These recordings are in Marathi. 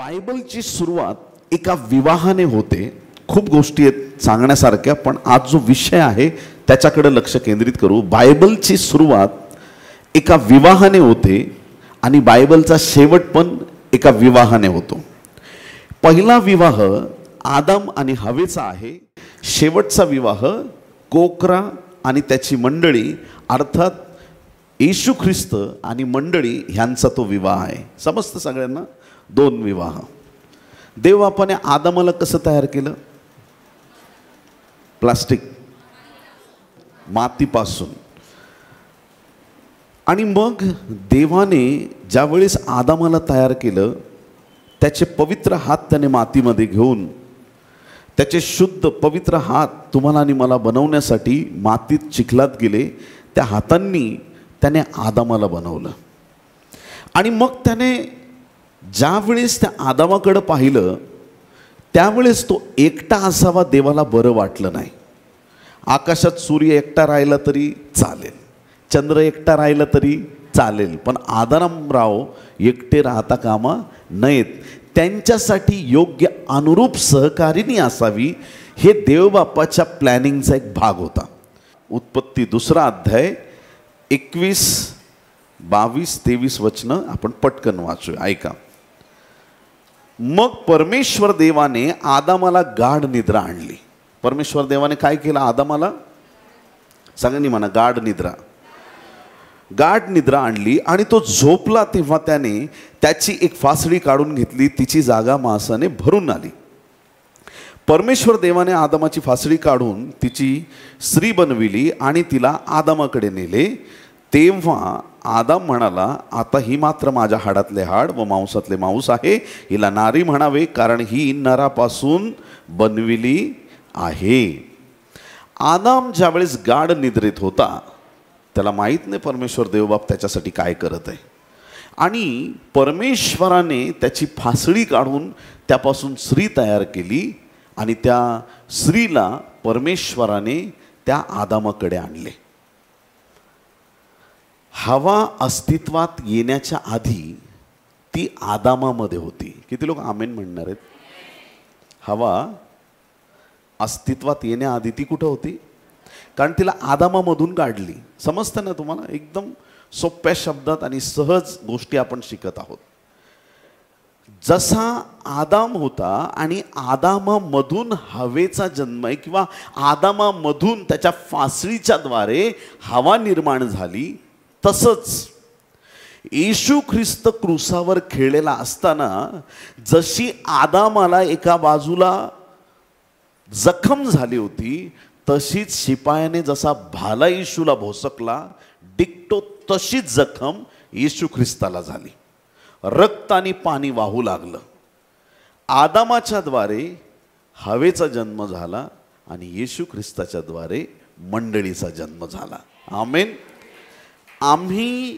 बायबलची सुरुवात एका विवाहाने होते. खूप गोष्टी आहेत सांगण्यासारख्या, पण आज जो विषय आहे त्याच्याकडे लक्ष केंद्रित करू. बायबलची सुरुवात एका विवाहाने होते आणि बायबलचा शेवट पण एका विवाहाने होतो. पहिला विवाह आदम आणि हवेचा आहे. शेवटचा विवाह कोकरा आणि त्याची मंडळी अर्थात येशू ख्रिस्त आणि मंडळी ह्यांचा तो विवाह आहे. समजतं सगळ्यांना? दोन विवाह. देवबापाने आदमाला कसं तयार केलं? प्लास्टिक, मातीपासून. आणि मग देवाने ज्यावेळेस आदमाला तयार केलं, त्याचे पवित्र हात त्याने मातीमध्ये घेऊन, त्याचे शुद्ध पवित्र हात तुम्हाला आणि मला बनवण्यासाठी मातीत चिखलात गेले. त्या हातांनी त्याने आदमाला बनवलं. आणि मग त्याने ज्यावेळेस त्या आदमाकडं पाहिलं त्यावेळेस तो एकटा असावा देवाला बरं वाटलं नाही. आकाशात सूर्य एकटा राहिला तरी चालेल, चंद्र एकटा राहिला तरी चालेल, पण आदामराव एकटे राहता कामा नयेत. त्यांच्यासाठी योग्य अनुरूप सहकारिणी असावी, हे देवबापाच्या प्लॅनिंगचा एक भाग होता. उत्पत्ती 2 अध्याय 21, 22, 23 वचनं आपण पटकन वाचूया, ऐका. मग परमेश्वर देवाने आदामाला गाढ निद्रा आणली. परमेश्वर देवाने काय केलं? आदामाला, सगळ्यांनी म्हणा, गाढ निद्रा. गाढ निद्रा आणली आणि तो झोपला. तेव्हा त्याने त्याची एक फासडी काढून घेतली, तिची जागा मांसाने भरून आली. परमेश्वर देवाने आदमाची फासडी काढून तिची स्त्री बनविली आणि तिला आदमाकडे नेले. तेव्हा आदम म्हणाला, आता ही मात्र माझ्या हाडातले हाड व मांसातले मांस आहे, हिला नारी म्हणावे, कारण ही नरापासून बनविली आहे. आदम ज्यावेळेस गाढ निद्रेत होता, त्याला माहीत नाही परमेश्वर देवबाप त्याच्यासाठी काय करत आहे. आणि परमेश्वराने त्याची फासडी काढून त्यापासून स्त्री तयार केली आणि त्या स्त्रीला परमेश्वराने त्या आदामाकडे आणले. हवा अस्तित्वात येण्याच्या आधी ती आदामामध्ये होती. किती लोक आमेन म्हणणार आहेत? हवा अस्तित्वात येण्याआधी ती कुठं होती? कारण तिला आदामामधून काढली. समजतं ना तुम्हाला? एकदम सोप्या शब्दात आणि सहज गोष्टी आपण शिकत आहोत. जसा आदाम होता आणि आदामामधून हवेचा जन्म आहे, किंवा आदामामधून त्याच्या फासडीच्या द्वारे हवा निर्माण झाली, तसंच येशू ख्रिस्त क्रूसावर खेळलेला असताना जशी आदामाला एका बाजूला जखम झाली होती, तशीच शिपायाने जसा भाला येशूला भोसकला, डिक्टो तशीच जखम येशू ख्रिस्ताला झाली. रक्त आणि पाणी वाहू लागलं. आदामाच्या द्वारे हवेचा जन्म झाला आणि येशू ख्रिस्ताच्या द्वारे मंडळीचा जन्म झाला. आमेन. आम्ही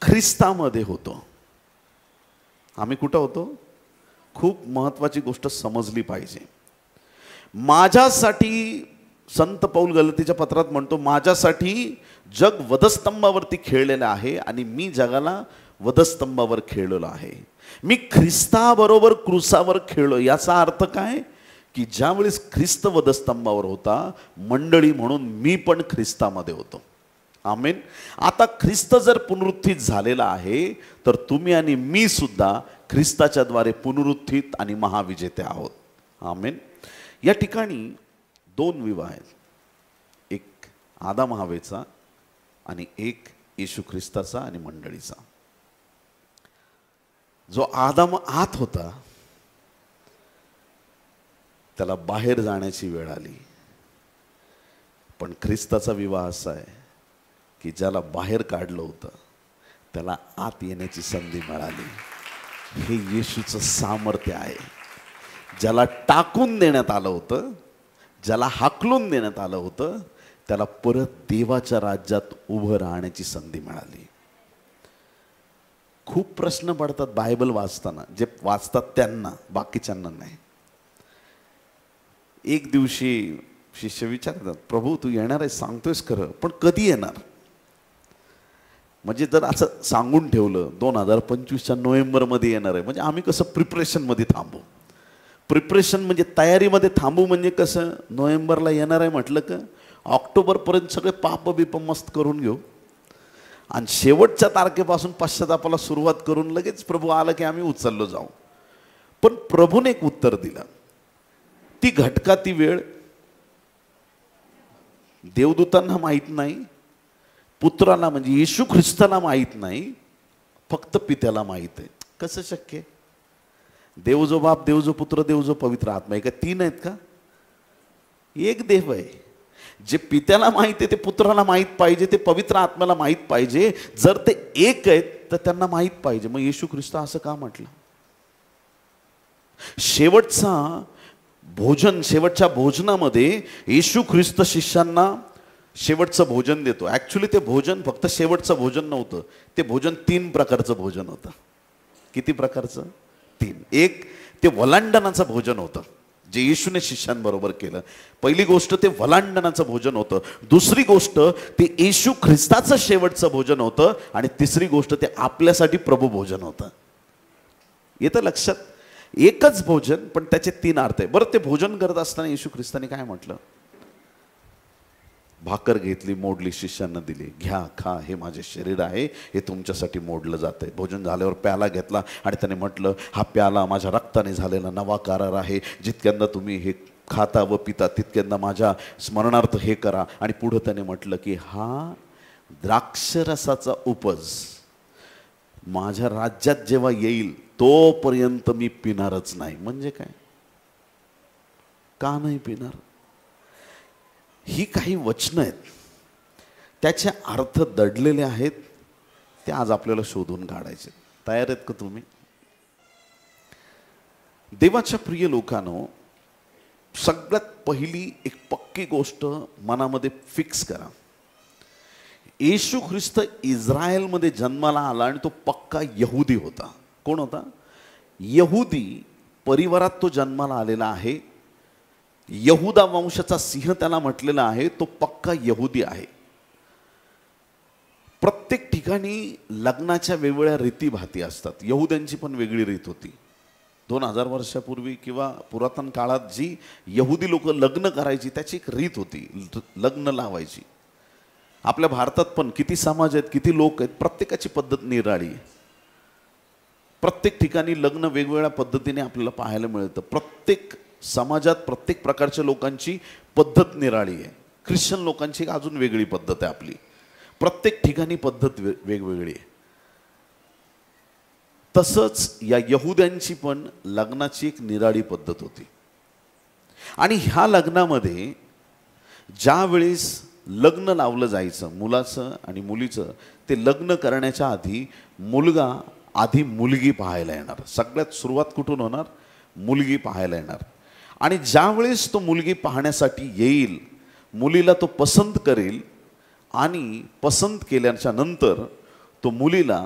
ख्रिस्तामध्ये होतो. आम्ही कुठं होतो? खूप महत्त्वाची गोष्ट समजली पाहिजे. माझ्यासाठी संत पौल गलतीच्या पत्रात म्हणतो, माझ्यासाठी जग वधस्तंभावरती खेळलेलं आहे आणि मी जगाला वधस्तंभावर खेळलेलो आहे. मी ख्रिस्ताबरोबर क्रूसावर खेळलो. याचा अर्थ काय? की ज्यावेळेस ख्रिस्त वधस्तंभावर होता, मंडळी म्हणून मी पण ख्रिस्तामध्ये होतो. आमेन. आता ख्रिस्त जर पुनरुत्थित झालेला आहे, तर तुम्ही आणि मी सुद्धा ख्रिस्ताच्या द्वारे पुनरुत्थित आणि महाविजेते आहोत. आमेन. या ठिकाणी दोन विवाह आहेत, एक आदम हवेचा आणि एक येशू ख्रिस्ताचा आणि मंडळीचा. जो आदम आत होता त्याला बाहेर जाण्याची वेळ आली, पण ख्रिस्ताचा विवाह असा आहे की ज्याला बाहेर काढलं होतं त्याला आत येण्याची संधी मिळाली. हे येशूचं सामर्थ्य आहे. ज्याला टाकून देण्यात आलं होतं, ज्याला हाकलून देण्यात आलं होतं, त्याला परत देवाच्या राज्यात उभं राहण्याची संधी मिळाली. खूप प्रश्न पडतात बायबल वाचताना, जे वाचतात त्यांना, बाकीच्यांना नाही. एक दिवशी शिष्य विचारतात, प्रभू तू येणार आहे सांगतोयस खरं, पण कधी येणार? म्हणजे जर असं सांगून ठेवलं 2025च्या नोव्हेंबरमध्ये येणार आहे, म्हणजे आम्ही कसं प्रिपरेशनमध्ये थांबू. प्रिपरेशन म्हणजे तयारीमध्ये थांबू, म्हणजे कसं नोव्हेंबरला येणार आहे म्हटलं का ऑक्टोबरपर्यंत सगळे पाप बिप मस्त करून घेऊ आणि शेवटच्या तारखेपासून पश्चातापाला सुरुवात करून लगेच प्रभू आला की आम्ही उचललो जाऊ. पण प्रभूने एक उत्तर दिलं. ती घटका ती वेळ देवदूतांना माहीत नाही, पुत्राला म्हणजे येशू ख्रिस्ताला माहीत नाही, फक्त पित्याला माहीत आहे. कसं शक्य? देव जो बाप, देव जो पुत्र, देव जो पवित्र आत्मा, हे का तीन आहेत का? एक देव आहे. जे पित्याला माहीत आहे ते पुत्राला माहीत पाहिजे, ते पवित्र आत्म्याला माहीत पाहिजे. जर ते एक आहेत तर त्यांना माहीत पाहिजे. मग येशू ख्रिस्त असं का म्हटलं? शेवटचा भोजन, शेवटच्या भोजनामध्ये येशू ख्रिस्त शिष्यांना शेवटचं भोजन देतो. ॲक्च्युली ते भोजन फक्त शेवटचं भोजन नव्हतं, ते भोजन 3 प्रकारचं भोजन होतं. किती प्रकारचं? 3. एक ते वलांडनाचं भोजन होतं जे येशूने शिष्यांबरोबर केलं. पहिली गोष्ट ते वलांडनाचं भोजन होतं. दुसरी गोष्ट ते येशू ख्रिस्ताचं शेवटचं भोजन होतं. आणि तिसरी गोष्ट ते आपल्यासाठी प्रभू भोजन होतं. येतं लक्षात? एकच भोजन पण त्याचे 3 अर्थ आहे. बरं, ते भोजन करत असताना येशू ख्रिस्ताने काय म्हटलं? भाकर घेतली, मोडली, शिष्यांना दिली, घ्या खा, हे माझे शरीर आहे, हे तुमच्यासाठी मोडलं जातंय. भोजन झाल्यावर प्याला घेतला आणि त्याने म्हटलं, हा प्याला माझ्या रक्ताने झालेला नवा करार आहे, जितक्यांदा तुम्ही हे खाता व पिता तितक्यांदा माझ्या स्मरणार्थ हे करा. आणि पुढं त्याने म्हटलं की हा द्राक्षरसाचा उपज माझ्या राज्यात जेव्हा येईल तोपर्यंत मी पिणारच नाही. म्हणजे काय? का नाही पिणार? ही काही वचनं आहेत, त्याचे अर्थ दडलेले आहेत, ते आज आपल्याला शोधून काढायचे. तयार आहेत का तुम्ही? देवाच्या प्रिय लोकांनो, सगळ्यात पहिली एक पक्की गोष्ट मनामध्ये फिक्स करा. येशू ख्रिस्त इस्रायलमध्ये जन्माला आला आणि तो पक्का यहुदी होता. कोण होता? यहुदी परिवारात तो जन्माला आलेला आहे. यहुदा वंशाचा सिंह त्याला म्हटलेला आहे. तो पक्का यहुदी आहे. प्रत्येक ठिकाणी लग्नाच्या वेगवेगळ्या रीतीभाती असतात. यहुद्यांची पण वेगळी रीत होती. 2000 वर्षापूर्वी किंवा पुरातन काळात जी यहुदी लोक लग्न करायची त्याची एक रीत होती, लग्न लावायची. आपल्या भारतात पण किती समाज आहेत, किती लोक आहेत, प्रत्येकाची पद्धत निराळी आहे. प्रत्येक ठिकाणी लग्न वेगवेगळ्या पद्धतीने आपल्याला पाहायला मिळतं. प्रत्येक समाजात प्रत्येक प्रकारच्या लोकांची पद्धत निराळी आहे. ख्रिश्चन लोकांची एक अजून वेगळी पद्धत आहे आपली. प्रत्येक ठिकाणी पद्धत वेगवेगळी आहे. तसंच या यहुद्यांची पण लग्नाची एक निराळी पद्धत होती. आणि ह्या लग्नामध्ये ज्या वेळेस लग्न लावलं जायचं मुलाचं आणि मुलीचं, ते लग्न करण्याच्या आधी मुलगा आधी मुलगी पाहायला येणार. सगळ्यात सुरुवात कुठून होणार? मुलगी पाहायला येणार. आणि ज्या वेळेस तो मुलगी पाहण्यासाठी येईल, मुलीला तो पसंत करेल आणि पसंत केल्याच्या नंतर तो मुलीला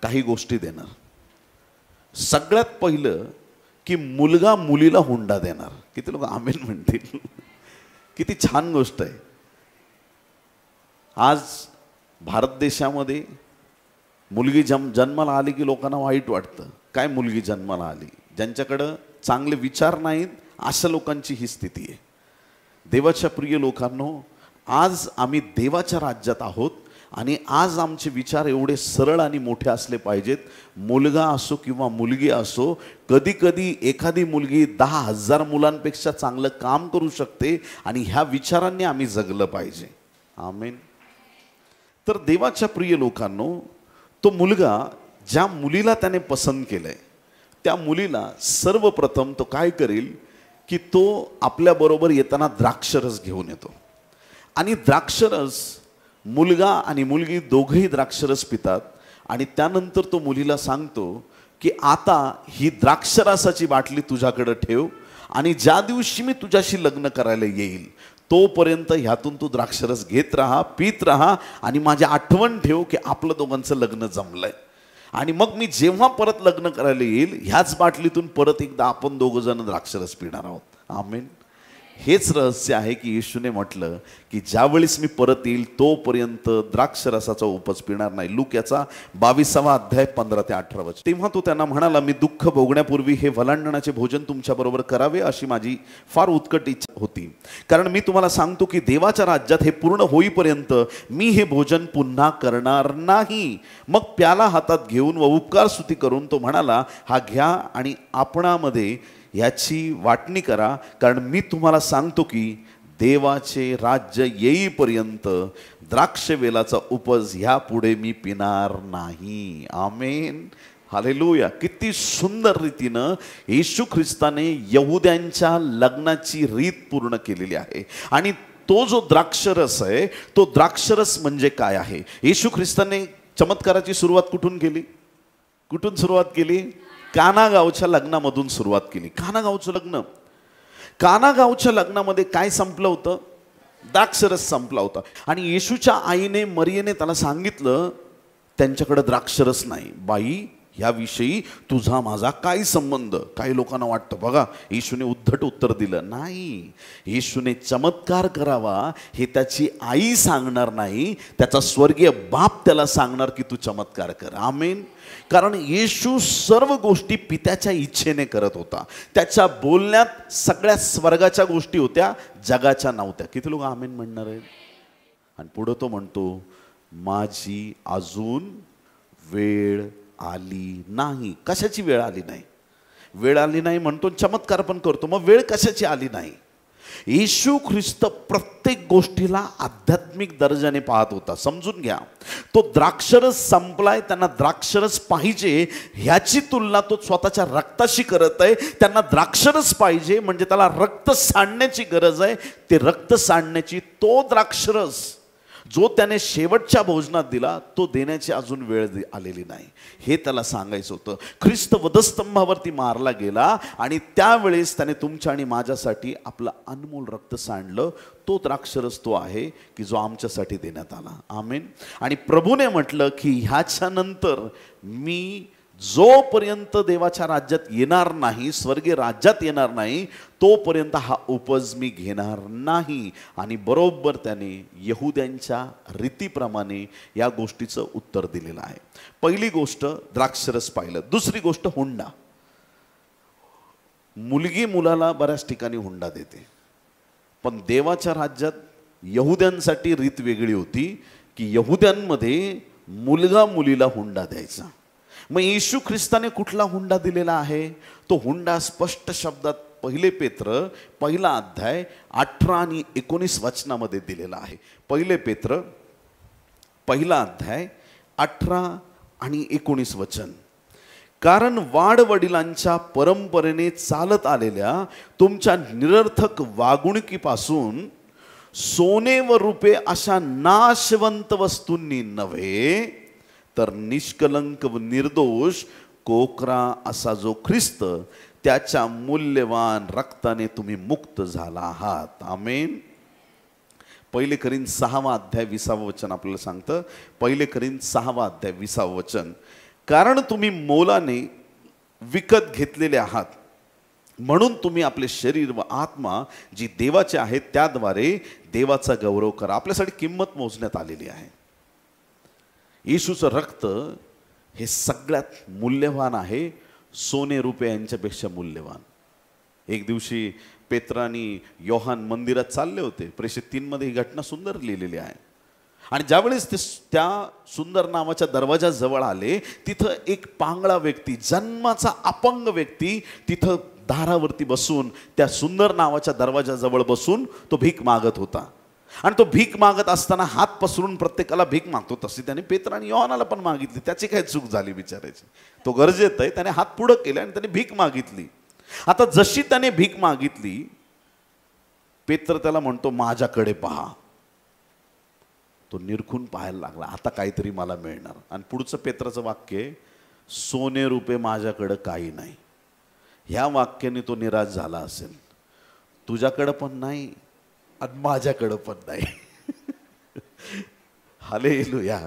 काही गोष्टी देणार. सगळ्यात पहिलं की मुलगा मुलीला हुंडा देणार. किती लोक आमेन म्हणतील? किती छान गोष्ट आहे. आज भारत देशामध्ये मुलगी जन्माला आली की लोकांना वाईट वाटतं. काय मुलगी जन्माला आली? ज्यांच्याकडं चांगले विचार नाहीत अशा लोकांची ही स्थिती आहे. देवाच्या प्रिय लोकांनो, आज आम्ही देवाच्या राज्यात आहोत आणि आज आमचे विचार एवढे सरळ आणि मोठे असले पाहिजेत. मुलगा असो किंवा मुलगी असो, कधी कधी एखादी मुलगी 10,000 मुलांपेक्षा चांगलं काम करू शकते आणि ह्या विचारांनी आम्ही जगलं पाहिजे. आमेन. तर देवाच्या प्रिय लोकांनो, तो मुलगा ज्या मुलीला त्याने पसंत केलंय त्या मुलीला सर्वप्रथम तो काय करेल की तो आपल्याबरोबर येताना द्राक्षरस घेऊन येतो. आणि द्राक्षरस, मुलगा आणि मुलगी दोघेही द्राक्षरस पितात. आणि त्यानंतर तो मुलीला सांगतो की आता ही द्राक्षरसाची बाटली तुझ्याकडे ठेव आणि ज्या दिवशी मी तुझ्याशी लग्न करायला येईल तोपर्यंत ह्यातून तू द्राक्षरस घेत राहा, पीत राहा आणि माझी आठवण ठेव की आपलं दोघांचं लग्न जमलंय. आणि मग मी जेव्हा परत लग्न करायला येईल ह्याच बाटलीतून परत एकदा आपण दोघं जण द्राक्षरस पिणार आहोत. आमेन. हेच रहस्य आहे की येशूने म्हटलं की ज्यावेळेस मी परत येईल तोपर्यंत द्राक्षरसाचा उपज पिणार नाही. लूक याचा 22 अध्याय 15 ते 18 वचन. तेव्हा तो त्यांना म्हणाला, मी दुःख भोगण्यापूर्वी हे वलांडणाचे भोजन तुमच्याबरोबर करावे अशी माझी फार उत्कट इच्छा होती. कारण मी तुम्हाला सांगतो की देवाच्या राज्यात हे पूर्ण होईपर्यंत मी हे भोजन पुन्हा करणार नाही. मग प्याला हातात घेऊन व उपकार स्तुती करून तो म्हणाला, हा घ्या आणि आपणामध्ये याची वाटणी करा, कारण मी तुम्हाला सांगतो की देवाचे राज्य येईपर्यंत द्राक्षवेलाचा उपज ह्यापुढे मी पिणार नाही. आमेन, हालेलुया. किती सुंदर रीतीनं येशू ख्रिस्ताने यहुद्यांच्या लग्नाची रीत पूर्ण केलेली आहे. आणि तो जो द्राक्षरस आहे, तो द्राक्षरस म्हणजे काय आहे? येशू ख्रिस्ताने चमत्काराची सुरुवात कुठून केली? कुठून सुरुवात केली? काना गावच्या लग्नामधून सुरुवात केली. काना गावचं लग्न, काना गावच्या लग्नामध्ये काय संपलं होतं? द्राक्षरस संपला होता. आणि येशूच्या आईने मरियेने त्याला सांगितलं, त्यांच्याकडे द्राक्षरस नाही. बाई, याविषयी तुझा माझा काय संबंध? काही लोकांना वाटतं बघा येशूने उद्धट उत्तर दिलं. नाही, येशूने चमत्कार करावा हे त्याची आई सांगणार नाही, त्याचा स्वर्गीय बाप त्याला सांगणार की तू चमत्कार कर. आमेन. कारण येशू सर्व गोष्टी पित्याच्या इच्छेने करत होता. त्याच्या बोलण्यात सगळ्या स्वर्गाच्या गोष्टी होत्या, जगाच्या नव्हत्या. किती लोक आमेन म्हणणार आहेत? आणि पुढे तो म्हणतो, माझी अजून वेळ आली नाही. कशाची वेळ आली नाही? वेळ आली नाही म्हणतो, चमत्कार पण करतो, मग वेळ कशाची आली नाही? येशू ख्रिस्त प्रत्येक गोष्टीला आध्यात्मिक दर्जाने पाहत होता. समजून घ्या, तो द्राक्षरस संपलाय, त्यांना द्राक्षरस पाहिजे, ह्याची तुलना तो स्वतःच्या रक्ताशी करत आहे. त्यांना द्राक्षरस पाहिजे म्हणजे त्याला रक्त सांडण्याची गरज आहे. ते रक्त सांडण्याची तो द्राक्षरस जो त्याने शेवटच्या भोजनात दिला, तो देण्याची अजून वेळ आलेली नाही, हे त्याला सांगायचं होतं. ख्रिस्त वधस्तंभावरती मारला गेला आणि त्यावेळेस त्याने तुमच्या आणि माझ्यासाठी आपलं अनमोल रक्त सांडलं. तो द्राक्षरस तो आहे की जो आमच्यासाठी देण्यात आला. आमेन. आणि प्रभूने म्हटलं की ह्याच्यानंतर मी जोपर्यंत देवाच्या राज्यात येणार नाही, स्वर्गीय राज्यात येणार नाही, तोपर्यंत हा उपज मी घेणार नाही. आणि बरोबर त्याने यहुद्यांच्या रीतीप्रमाणे या गोष्टीचं उत्तर दिलेलं आहे. पहिली गोष्ट द्राक्षरस पाहिलं. दुसरी गोष्ट हुंडा. मुलगी मुलाला बऱ्याच ठिकाणी हुंडा देते, पण देवाच्या राज्यात यहुद्यांसाठी रीत वेगळी होती की यहुद्यांमध्ये मुलगा मुलीला हुंडा द्यायचा. मग येशू ख्रिस्ताने कुठला हुंडा दिलेला आहे? तो हुंडा स्पष्ट शब्दात 1 पेत्र 1 अध्याय 18 आणि 19 वचनामध्ये दिलेला आहे. 1 पेत्र 1 अध्याय 18 आणि 19 वचन. कारण वाडवडिलांच्या परंपरेने चालत आलेल्या तुमच्या निरर्थक वागणुकीपासून सोने व रुपे अशा नाशवंत वस्तूंनी नव्हे, तर निष्कलंक व निर्दोष कोकरा असा जो ख्रिस्त, त्याच्या मूल्यवान रक्ताने तुम्ही मुक्त झाला आहात. आमेन. 1 करिंथ 6 अध्याय 20 वचन आपल्याला सांगतं. 1 करिंथ 6 अध्याय 20 वचन. कारण तुम्ही मोलाने विकत घेतलेले आहात, म्हणून तुम्ही आपले शरीर व आत्मा जी देवाचे आहेत त्याद्वारे देवाचा गौरव करा. आपल्यासाठी किंमत मोजण्यात आलेली आहे. येशूचं रक्त हे सगळ्यात मूल्यवान आहे, सोने रुपये यांच्यापेक्षा मूल्यवान. एक दिवशी पेत्र आणि योहान मंदिरात चालले होते. प्रेषित 3 मध्ये ही घटना सुंदर लिहिलेली आहे. आणि ज्यावेळेस ते त्या सुंदर नावाच्या दरवाजाजवळ आले, तिथं एक पांगळा व्यक्ती, जन्माचा अपंग व्यक्ती तिथं दारावरती बसून, त्या सुंदर नावाच्या दरवाजाजवळ बसून तो भीक मागत होता. आणि तो भीक मागत असताना हात पसरून प्रत्येकाला भीक मागतो, तशी त्याने पेत्र आणि योहानाला पण मागितली. त्याची काय चूक झाली बिचारायची? तो गरजेत आहे, त्याने हात पुढे केले आणि त्याने भीक मागितली. आता जशी त्याने भीक मागितली, पेत्र त्याला म्हणतो, माझ्याकडे पहा. तो निरखून पाहायला लागला, आता काहीतरी मला मिळणार. आणि पुढचं पेत्राचं वाक्य, सोने रुपये माझ्याकडे काही नाही. ह्या वाक्याने तो निराश झाला असेल. तुझ्याकडे पण नाही आणि माझ्याकडं पण नाही. हालेलुया.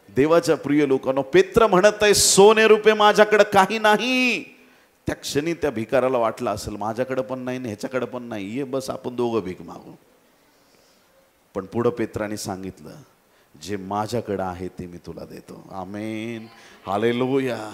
देवाच्या प्रिय लोकांनो, पेत्र म्हणत आहे, सोने रुपये माझ्याकडे काही नाही, त्या क्षणी त्या भिकाराला वाटलं असेल माझ्याकडे पण नाही आणि ह्याच्याकडे पण नाही, ये बस आपण दोघं भीक मागू. पण पुढं पेत्राने सांगितलं, जे माझ्याकडे आहे ते मी तुला देतो. आमेन, हालेलुया.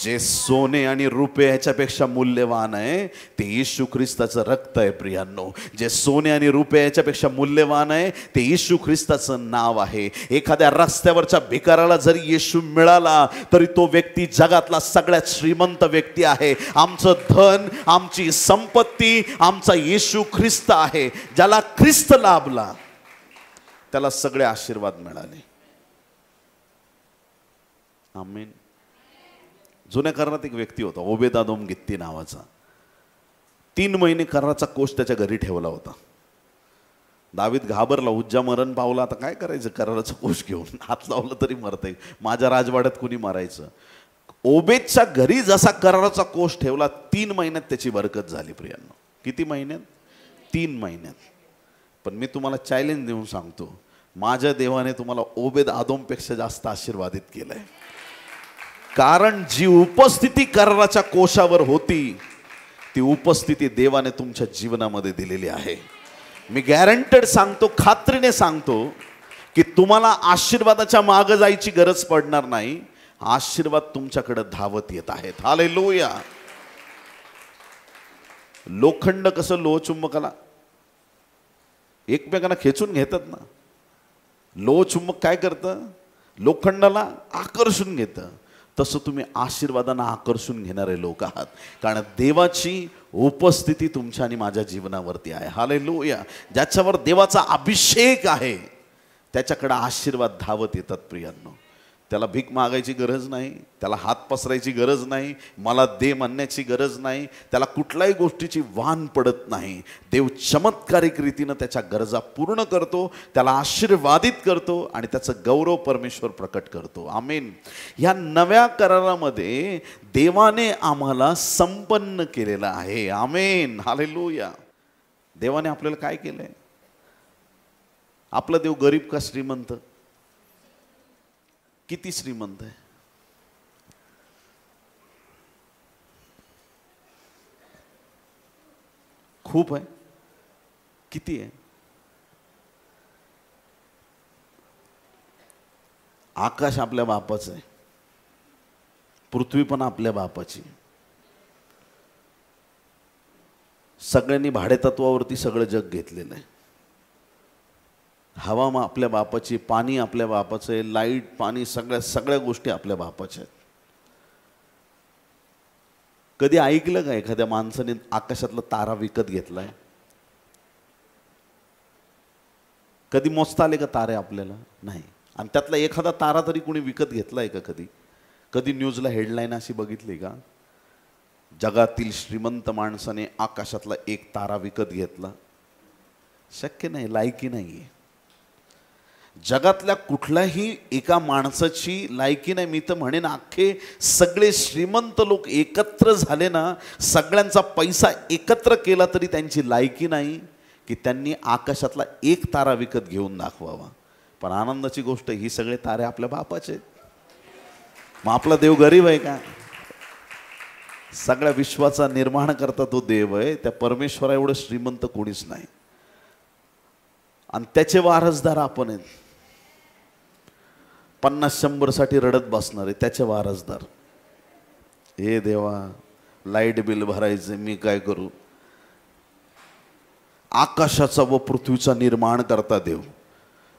जे सोने आणि रुपये ह्याच्यापेक्षा मूल्यवान आहे ते येशू ख्रिस्ताचं रक्त आहे प्रियांनो. जे सोने आणि रुपये ह्याच्यापेक्षा मूल्यवान आहे ते येशू ख्रिस्ताचं नाव आहे. एखाद्या रस्त्यावरच्या भिकाराला जरी येशू मिळाला तरी तो व्यक्ती जगातला सगळ्यात श्रीमंत व्यक्ती आहे. आमचं धन, आमची संपत्ती, आमचा येशू ख्रिस्त आहे. ज्याला ख्रिस्त लाभला त्याला सगळे आशीर्वाद मिळाले. आमीन. जुन्या करारात एक व्यक्ती होता ओबेदादोम गित्ती नावाचा. 3 महिने कराराचा कोष त्याच्या घरी ठेवला होता. दावीद घाबरला, उज्जा मरण पावला, आता काय करायचं कराराचा कोष घेऊन, हात लावलं तरी मरतंय, माझ्या राजवाड्यात कुणी मारायचं. ओबेदच्या घरी जसा कराराचा कोष ठेवला 3 महिन्यात त्याची बरकत झाली प्रियांनो. किती महिन्यात? 3 महिन्यात. पण मी तुम्हाला चॅलेंज देऊन सांगतो, माझ्या देवाने तुम्हाला ओबेद आदोमपेक्षा जास्त आशीर्वादित केलंय. कारण जी उपस्थिती कराराच्या कोशावर होती ती उपस्थिती देवाने तुमच्या जीवनामध्ये दिलेली आहे. मी गॅरंटेड सांगतो, खात्रीने सांगतो की तुम्हाला आशीर्वादाच्या मागे जायची गरज पडणार नाही. आशीर्वाद तुमच्याकडे धावत येत आहेत. हालेलुया. लोखंड कसं लोहचुंबकाला एकमेकांना खेचून घेतात ना, लोहचुंबक काय करतं? लोखंडाला आकर्षून घेतं. तसं तुम्ही आशीर्वादांना आकर्षून घेणारे लोक आहात, कारण देवाची उपस्थिती तुमच्या आणि माझ्या जीवनावरती आहे. हालेलुया. ज्याच्यावर देवाचा अभिषेक आहे त्याच्याकडे आशीर्वाद धावत येतात प्रियांनो. त्याला भीक मागायची गरज नाही, त्याला हात पसरायची गरज नाही, मला दे म्हणण्याची गरज नाही, त्याला कुठल्याही गोष्टीची वान पडत नाही. देव चमत्कारिक रीतीनं त्याच्या गरजा पूर्ण करतो, त्याला आशीर्वादित करतो आणि त्याचं गौरव परमेश्वर प्रकट करतो. आमेन. ह्या नव्या करारामध्ये देवाने आम्हाला संपन्न केलेलं आहे. आमेन, हालेलुया. देवाने आपल्याला काय केलंय? आपला देव गरीब का श्रीमंत? किती श्रीमंत आहे? खूप आहे. किती आहे? आकाश आपल्या बापाचं आहे, पृथ्वी पण आपल्या बापाची. सगळ्यांनी भाडेतत्वावरती सगळं जग घेतलेलं आहे. हवा मग आपल्या बापाची, पाणी आपल्या बापाचं आहे, लाईट, पाणी, सगळ्या गोष्टी आपल्या बापाच्या आहेत. कधी ऐकलं का एखाद्या माणसाने आकाशातला तारा विकत घेतलाय? कधी मोजता आले का तारे आपल्याला? नाही. आणि त्यातला एखादा तारा तरी कोणी विकत घेतलाय का कधी? कधी न्यूजला हेडलाईन अशी बघितली का? जगातील श्रीमंत माणसाने आकाशातला एक तारा विकत घेतला? शक्य नाही, लायकी नाहीये. जगातल्या कुठल्याही एका माणसाची लायकी नाही. मी तर म्हणेन अख्खे सगळे श्रीमंत लोक एकत्र झाले ना, सगळ्यांचा पैसा एकत्र केला तरी त्यांची लायकी नाही की त्यांनी आकाशातला एक तारा विकत घेऊन दाखवावा. पण आनंदाची गोष्ट, ही सगळे तारे आपल्या बापाचे आहेत. मग आपला देव गरीब आहे का? सगळ्या विश्वाचा निर्माण करता तो देव आहे. त्या परमेश्वरा एवढं श्रीमंत कोणीच नाही. आणि त्याचे वारसदार आपण आहेत. 50-100 साठी रडत बसणार आहे त्याचे वारसदार. हे देवा, लाईट बिल भरायचे, मी काय करू? आकाशाचा व पृथ्वीचा निर्माण करता देव,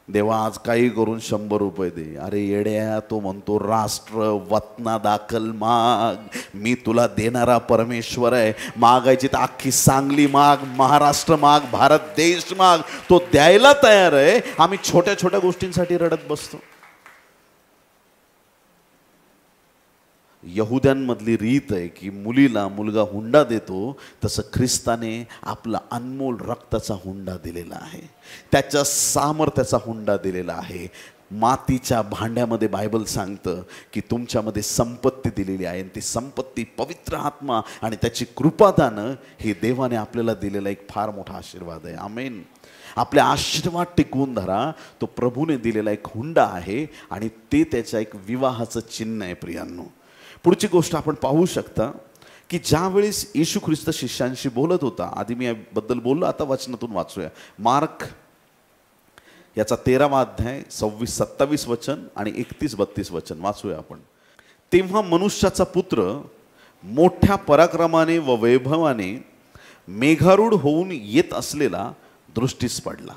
देवा आज काही करून 100 रुपये दे. अरे येड्या, तो म्हणतो राष्ट्र वतना दाखल माग, मी तुला देणारा परमेश्वर आहे. मागायची तर अख्खी सांगली माग, महाराष्ट्र माग, भारत देश माग, तो द्यायला तयार आहे. आम्ही छोट्या छोट्या गोष्टींसाठी रडत बसतो. यहुद्यांमधली रीत आहे की मुलीला मुलगा हुंडा देतो, तसं ख्रिस्ताने आपला अनमोल रक्ताचा हुंडा दिलेला आहे, त्याच्या सामर्थ्याचा हुंडा दिलेला आहे. मातीच्या भांड्यामध्ये बायबल सांगतं की तुमच्यामध्ये संपत्ती दिलेली आहे, आणि ती संपत्ती पवित्र आत्मा आणि त्याची कृपादानं हे देवाने आपल्याला दिलेला एक फार मोठा आशीर्वाद आहे. आमेन. आपले आशीर्वाद टिकवून धरा. तो प्रभूने दिलेला एक हुंडा आहे आणि ते त्याच्या एक विवाहाचं चिन्ह आहे प्रियांनो. पुढची गोष्ट आपण पाहू शकता की ज्या वेळेस येशू ख्रिस्त शिष्यांशी बोलत होता, आधी मी याबद्दल बोललो, आता वचनातून वाचूया. मार्क याचा 13वा अध्याय 26-27 वचन आणि 31-32 वचन वाचूया आपण. तेव्हा मनुष्याचा पुत्र मोठ्या पराक्रमाने व वैभवाने मेघारूढ होऊन येत असलेला दृष्टीस पडला.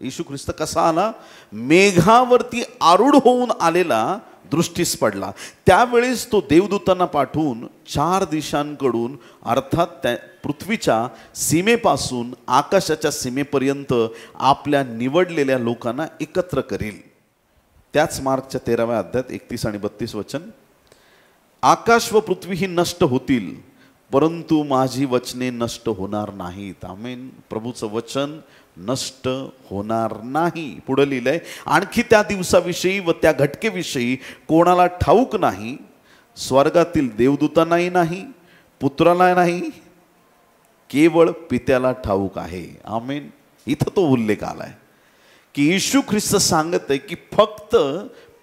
येशू ख्रिस्त कसा आला? मेघावरती आरूढ होऊन आलेला दृष्टीस पडला. त्यावेळेस तो देवदूतांना पाठवून 4 दिशांकडून, अर्थात त्या पृथ्वीच्या सीमेपासून आकाशाच्या सीमेपर्यंत आपल्या निवडलेल्या लोकांना एकत्र करील. त्याच मार्कच्या 13व्या अध्यायात 31 आणि 32 वचन. आकाश व पृथ्वी ही नष्ट होतील, परंतु माझी वचने नष्ट होणार नाहीत. आमेन. प्रभूचं वचन नष्ट होणार नाही. पुढे लिहिलंय, आणखी त्या दिवसाविषयी व त्या घटकेविषयी कोणाला ठाऊक नाही, स्वर्गातील देवदूतांनाही नाही, पुत्राला नाही, केवळ पित्याला ठाऊक आहे. आमेन. इथं तो उल्लेख आलाय की येशू ख्रिस्त सांगत आहे की फक्त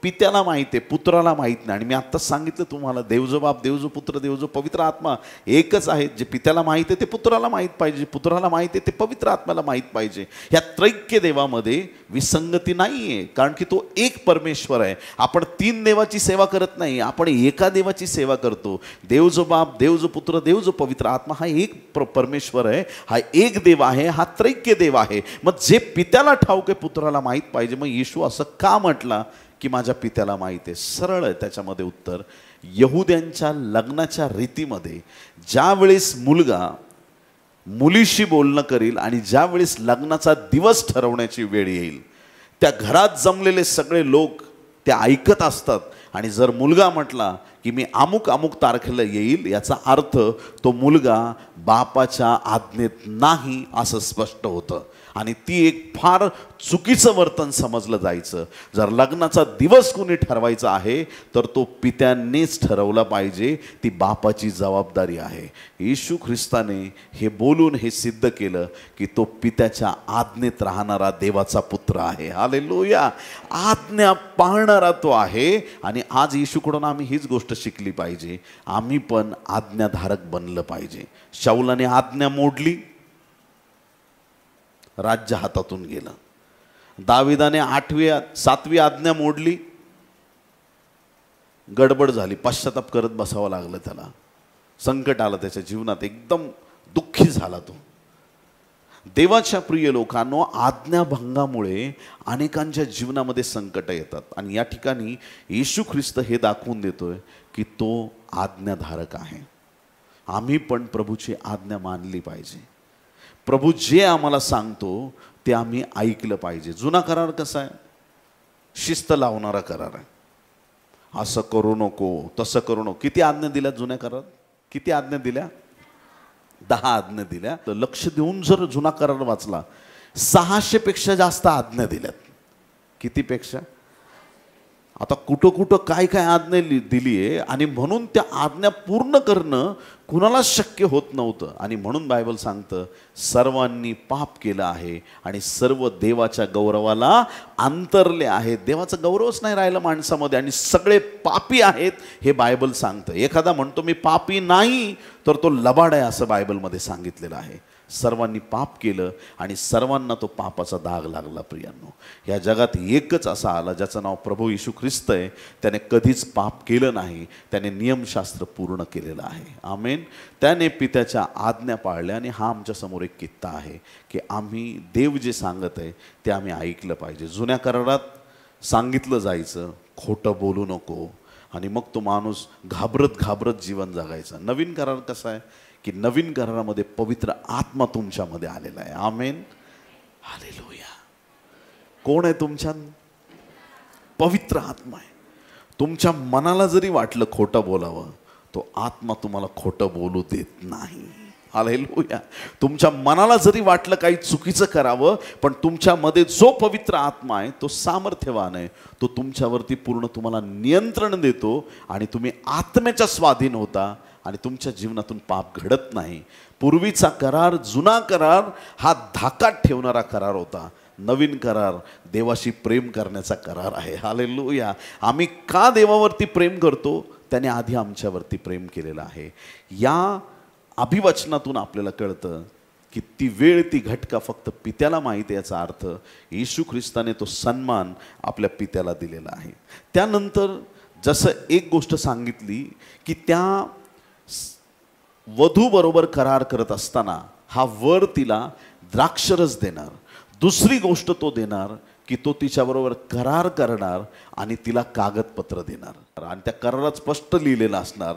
पित्याला माहित आहे, पुत्राला माहीत नाही. आणि मी आत्ताच सांगितलं तुम्हाला, देवजो बाप, देवजो पुत्र, देवजो पवित्र आत्मा एकच आहे. जे पित्याला माहीत आहे ते पुत्राला माहीत पाहिजे, पुत्राला माहीत आहे ते पवित्र आत्म्याला माहीत पाहिजे. या त्रैक्य देवामध्ये विसंगती नाही आहे, कारण की तो एक परमेश्वर आहे. आपण 3 देवाची सेवा करत नाही, आपण एका देवाची सेवा करतो. देवजो बाप, देवजो पुत्र, देवजो पवित्र आत्मा हा एक परमेश्वर आहे, हा एक देव आहे, हा त्रैक्य देव आहे. मग जे पित्याला ठाऊक आहे पुत्राला माहीत पाहिजे. मग येशू असं का म्हटला की माझ्या पित्याला माहीत आहे? सरळ आहे त्याच्यामध्ये उत्तर. यहुद्यांच्या लग्नाच्या रीतीमध्ये ज्या वेळेस मुलगा मुलीशी बोलणं करील आणि ज्या वेळेस लग्नाचा दिवस ठरवण्याची वेळ येईल, त्या घरात जमलेले सगळे लोक ते ऐकत असतात. आणि जर मुलगा म्हटला की मी अमुक अमुक तारखेला येईल, याचा अर्थ तो मुलगा बापाच्या आज्ञेत नाही असं स्पष्ट होतं. आणि ती एक फार चुकीचं वर्तन समजलं जायचं. जर लग्नाचा दिवस कोणी ठरवायचा आहे तर तो पित्यानेच ठरवला पाहिजे, ती बापाची जबाबदारी आहे. येशू ख्रिस्ताने हे बोलून हे सिद्ध केलं की तो पित्याच्या आज्ञेत राहणारा देवाचा पुत्र आहे. हालेलुया. आज्ञा पाळणारा तो आहे. आणि आज येशूकडून आम्ही हीच गोष्ट शिकली पाहिजे, आम्ही पण आज्ञाधारक बनलं पाहिजे. शाऊलाने आज्ञा मोडली, राज्य हातातून गेलं. दाविदाने 7वी आज्ञा मोडली, गडबड झाली, पश्चाताप करत बसावं लागलं त्याला, संकट आलं त्याच्या जीवनात, एकदम दुःखी झाला तो. देवाच्या प्रिय लोकांनो, आज्ञाभंगामुळे अनेकांच्या जीवनामध्ये संकट येतात. आणि या ठिकाणी येशू ख्रिस्त हे दाखवून देतोय की तो आज्ञाधारक आहे. आम्ही पण प्रभूची आज्ञा मानली पाहिजे. प्रभू जे आम्हाला सांगतो ते आम्ही ऐकलं पाहिजे. जुना करार कसा आहे? शिस्त लावणारा करार आहे. असं करू नको, तसं करू नको. किती आज्ञा दिल्या जुन्या करारात? किती आज्ञा दिल्या? 10 आज्ञा दिल्या. तर लक्ष देऊन जर जुना करार वाचला, 600 पेक्षा जास्त आज्ञा दिल्यात. किती पेक्षा? आता कुठं कुठं काय काय आज्ञा दिली आहे. आणि म्हणून त्या आज्ञा पूर्ण करणं कुणालाच शक्य होत नव्हतं. आणि म्हणून बायबल सांगतं सर्वांनी पाप केलं आहे आणि सर्व देवाच्या गौरवाला अंतरले आहेत. देवाचा गौरवच नाही राहिला माणसामध्ये आणि सगळे पापी आहेत हे बायबल सांगतं. एखादा म्हणतो मी पापी नाही, तर तो लबाड आहे असं बायबलमध्ये सांगितलेलं आहे. सर्वांनी पाप केलं आणि सर्वांना तो पापाचा दाग लागला. प्रियांनो, या जगात एकच असा आला ज्याचं नाव प्रभू येशू ख्रिस्त आहे. त्याने कधीच पाप केलं नाही, त्याने नियमशास्त्र पूर्ण केलेलं आहे. आमेन. त्याने पित्याच्या आज्ञा पाळल्या. आणि हा आमच्या समोर एक कित्ता आहे की आम्ही देव जे सांगत आहे ते आम्ही ऐकलं पाहिजे. जुन्या करारात सांगितलं जायचं खोटं बोलू नको, आणि मग तो माणूस घाबरत घाबरत जीवन जगायचा. नवीन करार कसा आहे की नवीन करारामध्ये पवित्र आत्मा तुमच्यामध्ये आलेला आहे. आमेन. हालेलुया. कोण आहे तुमच्या? पवित्र आत्मा आहे. तुमच्या मनाला जरी वाटलं खोटं बोलावं, तो आत्मा तुम्हाला खोटं बोलू देत नाही. हालेलुया. तुमच्या मनाला जरी वाटलं काही चुकीचं करावं, पण तुमच्यामध्ये जो पवित्र आत्मा आहे तो सामर्थ्यवान आहे. तो तुमच्यावरती पूर्ण तुम्हाला नियंत्रण देतो आणि तुम्ही आत्म्याच्या स्वाधीन होता आणि तुमच्या जीवनातून पाप घडत नाही. पूर्वीचा करार, जुना करार हा धाकात ठेवणारा करार होता. नवीन करार देवाशी प्रेम करण्याचा करार आहे. हालेलुया. आम्ही का देवावरती प्रेम करतो? त्याने आधी आमच्यावरती प्रेम केलेलं आहे. या अभिवचनातून आपल्याला कळतं की ती वेळ, ती घटका फक्त पित्याला माहिती आहे. याचा अर्थ येशू ख्रिस्ताने तो सन्मान आपल्या पित्याला दिलेला आहे. त्यानंतर जसं एक गोष्ट सांगितली की त्या वधू बरोबर करार करत असताना हा वर तिला द्राक्षरस देणार. दुसरी गोष्ट तो देणार की तो तिच्याबरोबर करार करणार आणि तिला कागदपत्र देणार. आणि त्या करारात स्पष्ट लिहिलेलं असणार,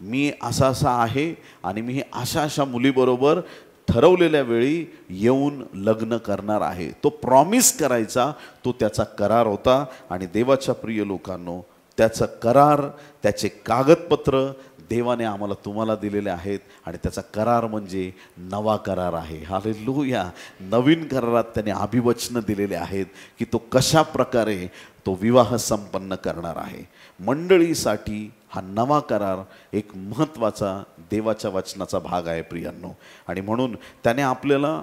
मी असा असा आहे आणि मी अशा अशा मुलीबरोबर ठरवलेल्या वेळी येऊन लग्न करणार आहे. तो प्रॉमिस करायचा, तो त्याचा करार होता. आणि देवाच्या प्रिय लोकांनो, त्याचा करार, त्याचे कागदपत्र देवाने आम्हाला तुम्हाला दिलेले आहेत. आणि त्याचा करार म्हणजे नवा करार आहे. हालेलुया. नवीन करारात त्याने अभिवचनं दिलेले आहेत की तो कशा प्रकारे तो विवाह संपन्न करणार आहे. मंडळीसाठी हा नवा करार एक महत्त्वाचा देवाच्या वचनाचा भाग आहे प्रियांनो. आणि म्हणून त्याने आपल्याला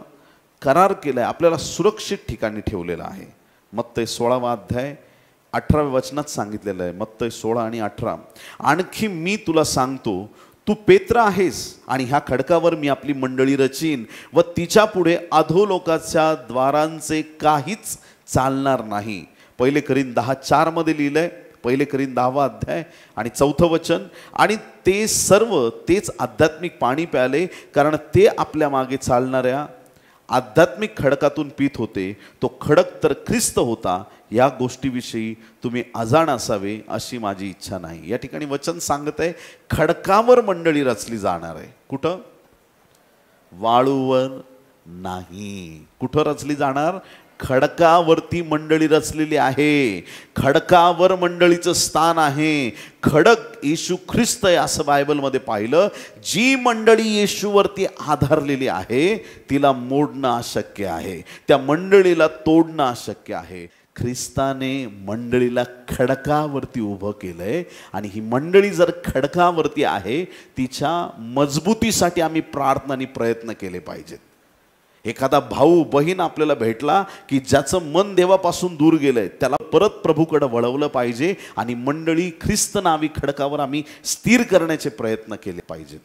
करार केला आहे, आपल्याला सुरक्षित ठिकाणी ठेवलेला आहे. मत्तई 16 अध्याय 18 वचनात सांगितलेलं आहे. मत्तई 16 आणि 18, आणखी मी तुला सांगतो, तू पेत्र आहेस आणि ह्या खडकावर मी आपली मंडळी रचीन व तिच्या पुढे अधोलोकाच्या द्वारांचे काहीच चालणार नाही. 1 कोरिन्थ 10:4 मध्ये लिहिलंय. 1 कोरिन्थ 10 अध्याय आणि 4 वचन, आणि ते सर्व तेच आध्यात्मिक पाणी प्याले, कारण ते आपल्या मागे चालणाऱ्या आध्यात्मिक खडकातून पीत होते. तो खडक तर ख्रिस्त होता. या गोष्टीविषयी तुम्ही अजाण असावे अशी माझी इच्छा नाही. या ठिकाणी वचन सांगत आहे खडकावर मंडळी रचली जाणार आहे. कुठं? वाळूवर नाही. कुठं रचली जाणार? खडकावरती मंडळी रचलेली आहे. खडकावर मंडळीचं स्थान आहे. खडक येशू ख्रिस्त आहे असं बायबलमध्ये पाहिलं. जी मंडळी येशूवरती आधारलेली आहे तिला मोडणं अशक्य आहे, त्या मंडळीला तोडणं अशक्य आहे. ख्रिस्ताने मंडळीला खडकावरती उभं केलंय. आणि ही मंडळी जर खडकावरती आहे, तिच्या मजबूतीसाठी आम्ही प्रार्थना आणि प्रयत्न केले पाहिजेत. एखादा भाऊ बहीण आपल्याला भेटला की ज्याचं मन देवापासून दूर गेलंय, त्याला परत प्रभूकडे वळवलं पाहिजे. आणि मंडळी ख्रिस्त नावी खडकावर आम्ही स्थिर करण्याचे प्रयत्न केले पाहिजेत.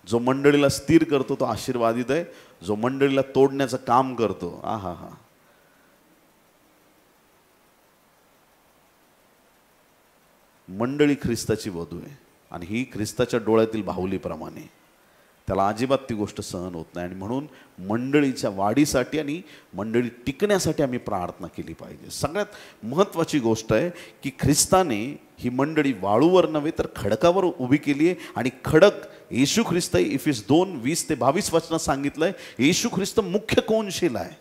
जो मंडळीला स्थिर करतो तो आशीर्वादित आहे. जो मंडळीला तोडण्याचं काम करतो, आहा हा, मंडळी ख्रिस्ताची वधू आहे आणि ही ख्रिस्ताच्या डोळ्यातील बाहुलीप्रमाणे, त्याला अजिबात ती गोष्ट सहन होत नाही. आणि म्हणून मंडळीच्या वाढीसाठी आणि मंडळी टिकण्यासाठी आम्ही प्रार्थना केली पाहिजे. सगळ्यात महत्त्वाची गोष्ट आहे की ख्रिस्ताने ही मंडळी वाळूवर नव्हे तर खडकावर उभी केली आहे. आणि खडक येशू ख्रिस्त आहे. इफिस 2:20-22 वचनात सांगितलंय येशू ख्रिस्त मुख्य कोनशील आहे.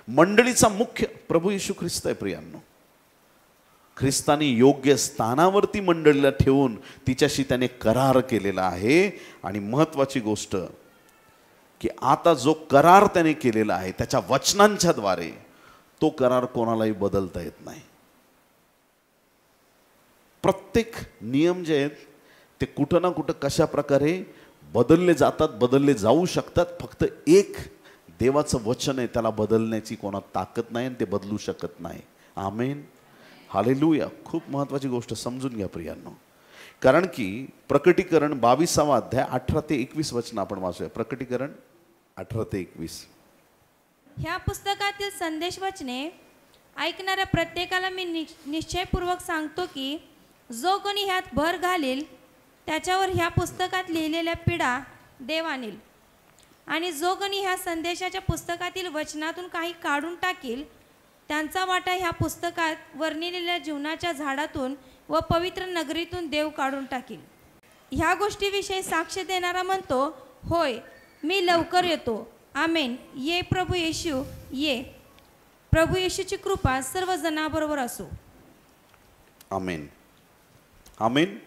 मंडळीचा मुख्य प्रभू येशू ख्रिस्त आहे. प्रियांनो, ख्रिस्ताने योग्य स्थानावरती मंडळीला ठेवून तिच्याशी त्याने करार केलेला आहे. आणि महत्त्वाची गोष्ट की आता जो करार त्याने केलेला आहे त्याच्या वचनांच्या द्वारे, तो करार कोणालाही बदलता येत नाही. प्रत्येक नियम जे आहेत ते कुठं ना कुठं कशा प्रकारे बदलले जातात, बदलले जाऊ शकतात. फक्त एक देवाचं वचन आहे, त्याला बदलण्याची कोणा ताकद नाही आणि ते बदलू शकत नाही. आमेन. हालेलुया. खूप महत्त्वाची गोष्ट समजून घ्या प्रियांनो. कारण की प्रकटीकरण 22 अध्याय 18 ते 21 वचन आपण वाचूया. प्रकटीकरण 18 ते 21. ह्या पुस्तकातील संदेश वचने ऐकणाऱ्या प्रत्येकाला मी निश्चयपूर्वक सांगतो की जो कोणी ह्यात भर घालील त्याच्यावर ह्या पुस्तकात लिहिलेल्या पीडा देव आणील. आणि जो कोणी ह्या संदेशाच्या पुस्तकातील वचनातून काही काढून टाकील त्यांचा वाटा ह्या पुस्तकात वर्णिलेल्या जीवनाच्या झाडातून व पवित्र नगरीतून देव काढून टाकील. ह्या गोष्टीविषयी साक्ष देणारा म्हणतो, होय मी लवकर येतो. आमेन. ये प्रभू येशू ये. प्रभू येशूची कृपा सर्व जनाबरोबर असो. आमेन. आमेन.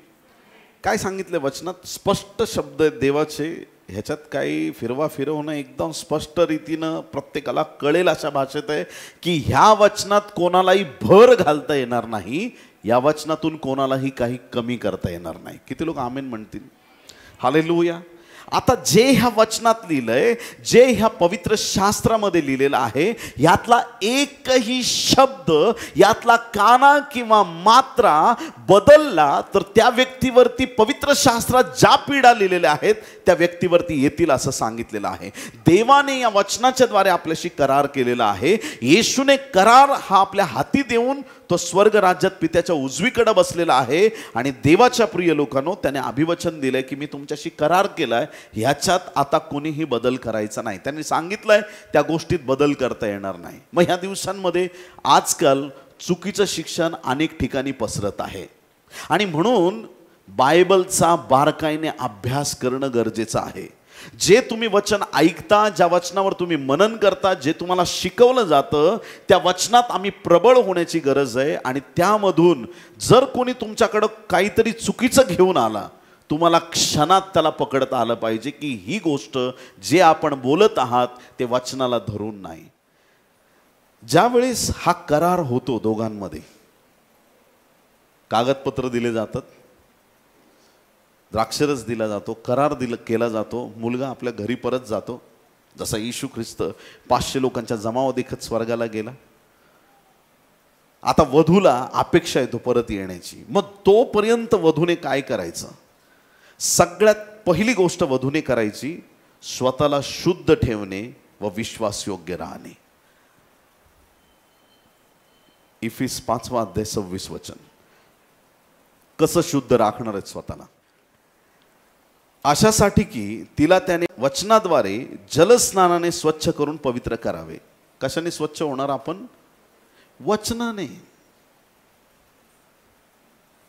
काय सांगितलं वचनात? स्पष्ट शब्द आहेत देवाचे. ह्याच्यात काही फिरवा फिरवणं, एकदम स्पष्ट रीतीनं प्रत्येकाला कळेल अशा भाषेत आहे की ह्या वचनात कोणालाही भर घालता येणार नाही. या वचनातून कोणालाही काही कमी करता येणार नाही. किती लोक आमेन म्हणतील? हालेलुया. आता जे ह्या वचनात लिहिलंय, जे ह्या पवित्र शास्त्रामध्ये लिहिलेलं आहे, यातला एकही शब्द, यातला काना किंवा मात्रा बदलला तर त्या व्यक्तीवरती पवित्र शास्त्रात ज्या पीडा लिहिलेल्या आहेत त्या व्यक्तीवरती येतील असं सांगितलेलं आहे. देवाने या वचनाच्या द्वारे आपल्याशी करार केलेला आहे. येशूने करार हा आपल्या हाती देऊन तो स्वर्ग राज्यात पित्याच्या उजवीकडे बसलेला आहे. आणि देवाच्या प्रिय लोकांनो, त्याने अभिवचन दिलंय की मी तुमच्याशी करार केलाय, ह्याच्यात आता कोणीही बदल करायचा नाही. त्यांनी सांगितलंय त्या गोष्टीत बदल करता येणार नाही. मग ह्या दिवसांमध्ये आजकाल चुकीचं शिक्षण अनेक ठिकाणी पसरत आहे आणि म्हणून बायबलचा बारकाईने अभ्यास करणं गरजेचं आहे. जे तुम्ही वचन ऐकता, ज्या वचनावर तुम्ही मनन करता, जे तुम्हाला शिकवलं जातं, त्या वचनात आम्ही प्रबळ होण्याची गरज आहे. आणि त्यामधून जर कोणी तुमच्याकडं काहीतरी चुकीचं घेऊन आला, तुम्हाला क्षणात त्याला पकडता आलं पाहिजे की ही गोष्ट जे आपण बोलत आहात ते वचनाला धरून नाही. ज्यावेळेस हा करार होतो दोघांमध्ये, कागदपत्र दिले जातात, द्राक्षरस दिला जातो, करार केला जातो, मुलगा आपल्या घरी परत जातो. जसा येशू ख्रिस्त 500 लोकांच्या जमाव देखत स्वर्गाला गेला. आता वधूला अपेक्षा आहे तो परत येण्याची. मग तोपर्यंत वधूने काय करायचं? सगळ्यात पहिली गोष्ट वधूने करायची, स्वतःला शुद्ध ठेवणे व विश्वासयोग्य राहणे. इफिस 5वा अध्याय 26 वचन. कसं शुद्ध राखणार आहेत स्वतःला? अशासाठी की तिला त्याने वचनाद्वारे जलस्नानाने स्वच्छ करून पवित्र करावे. कशाने स्वच्छ होणार आपण? वचनाने.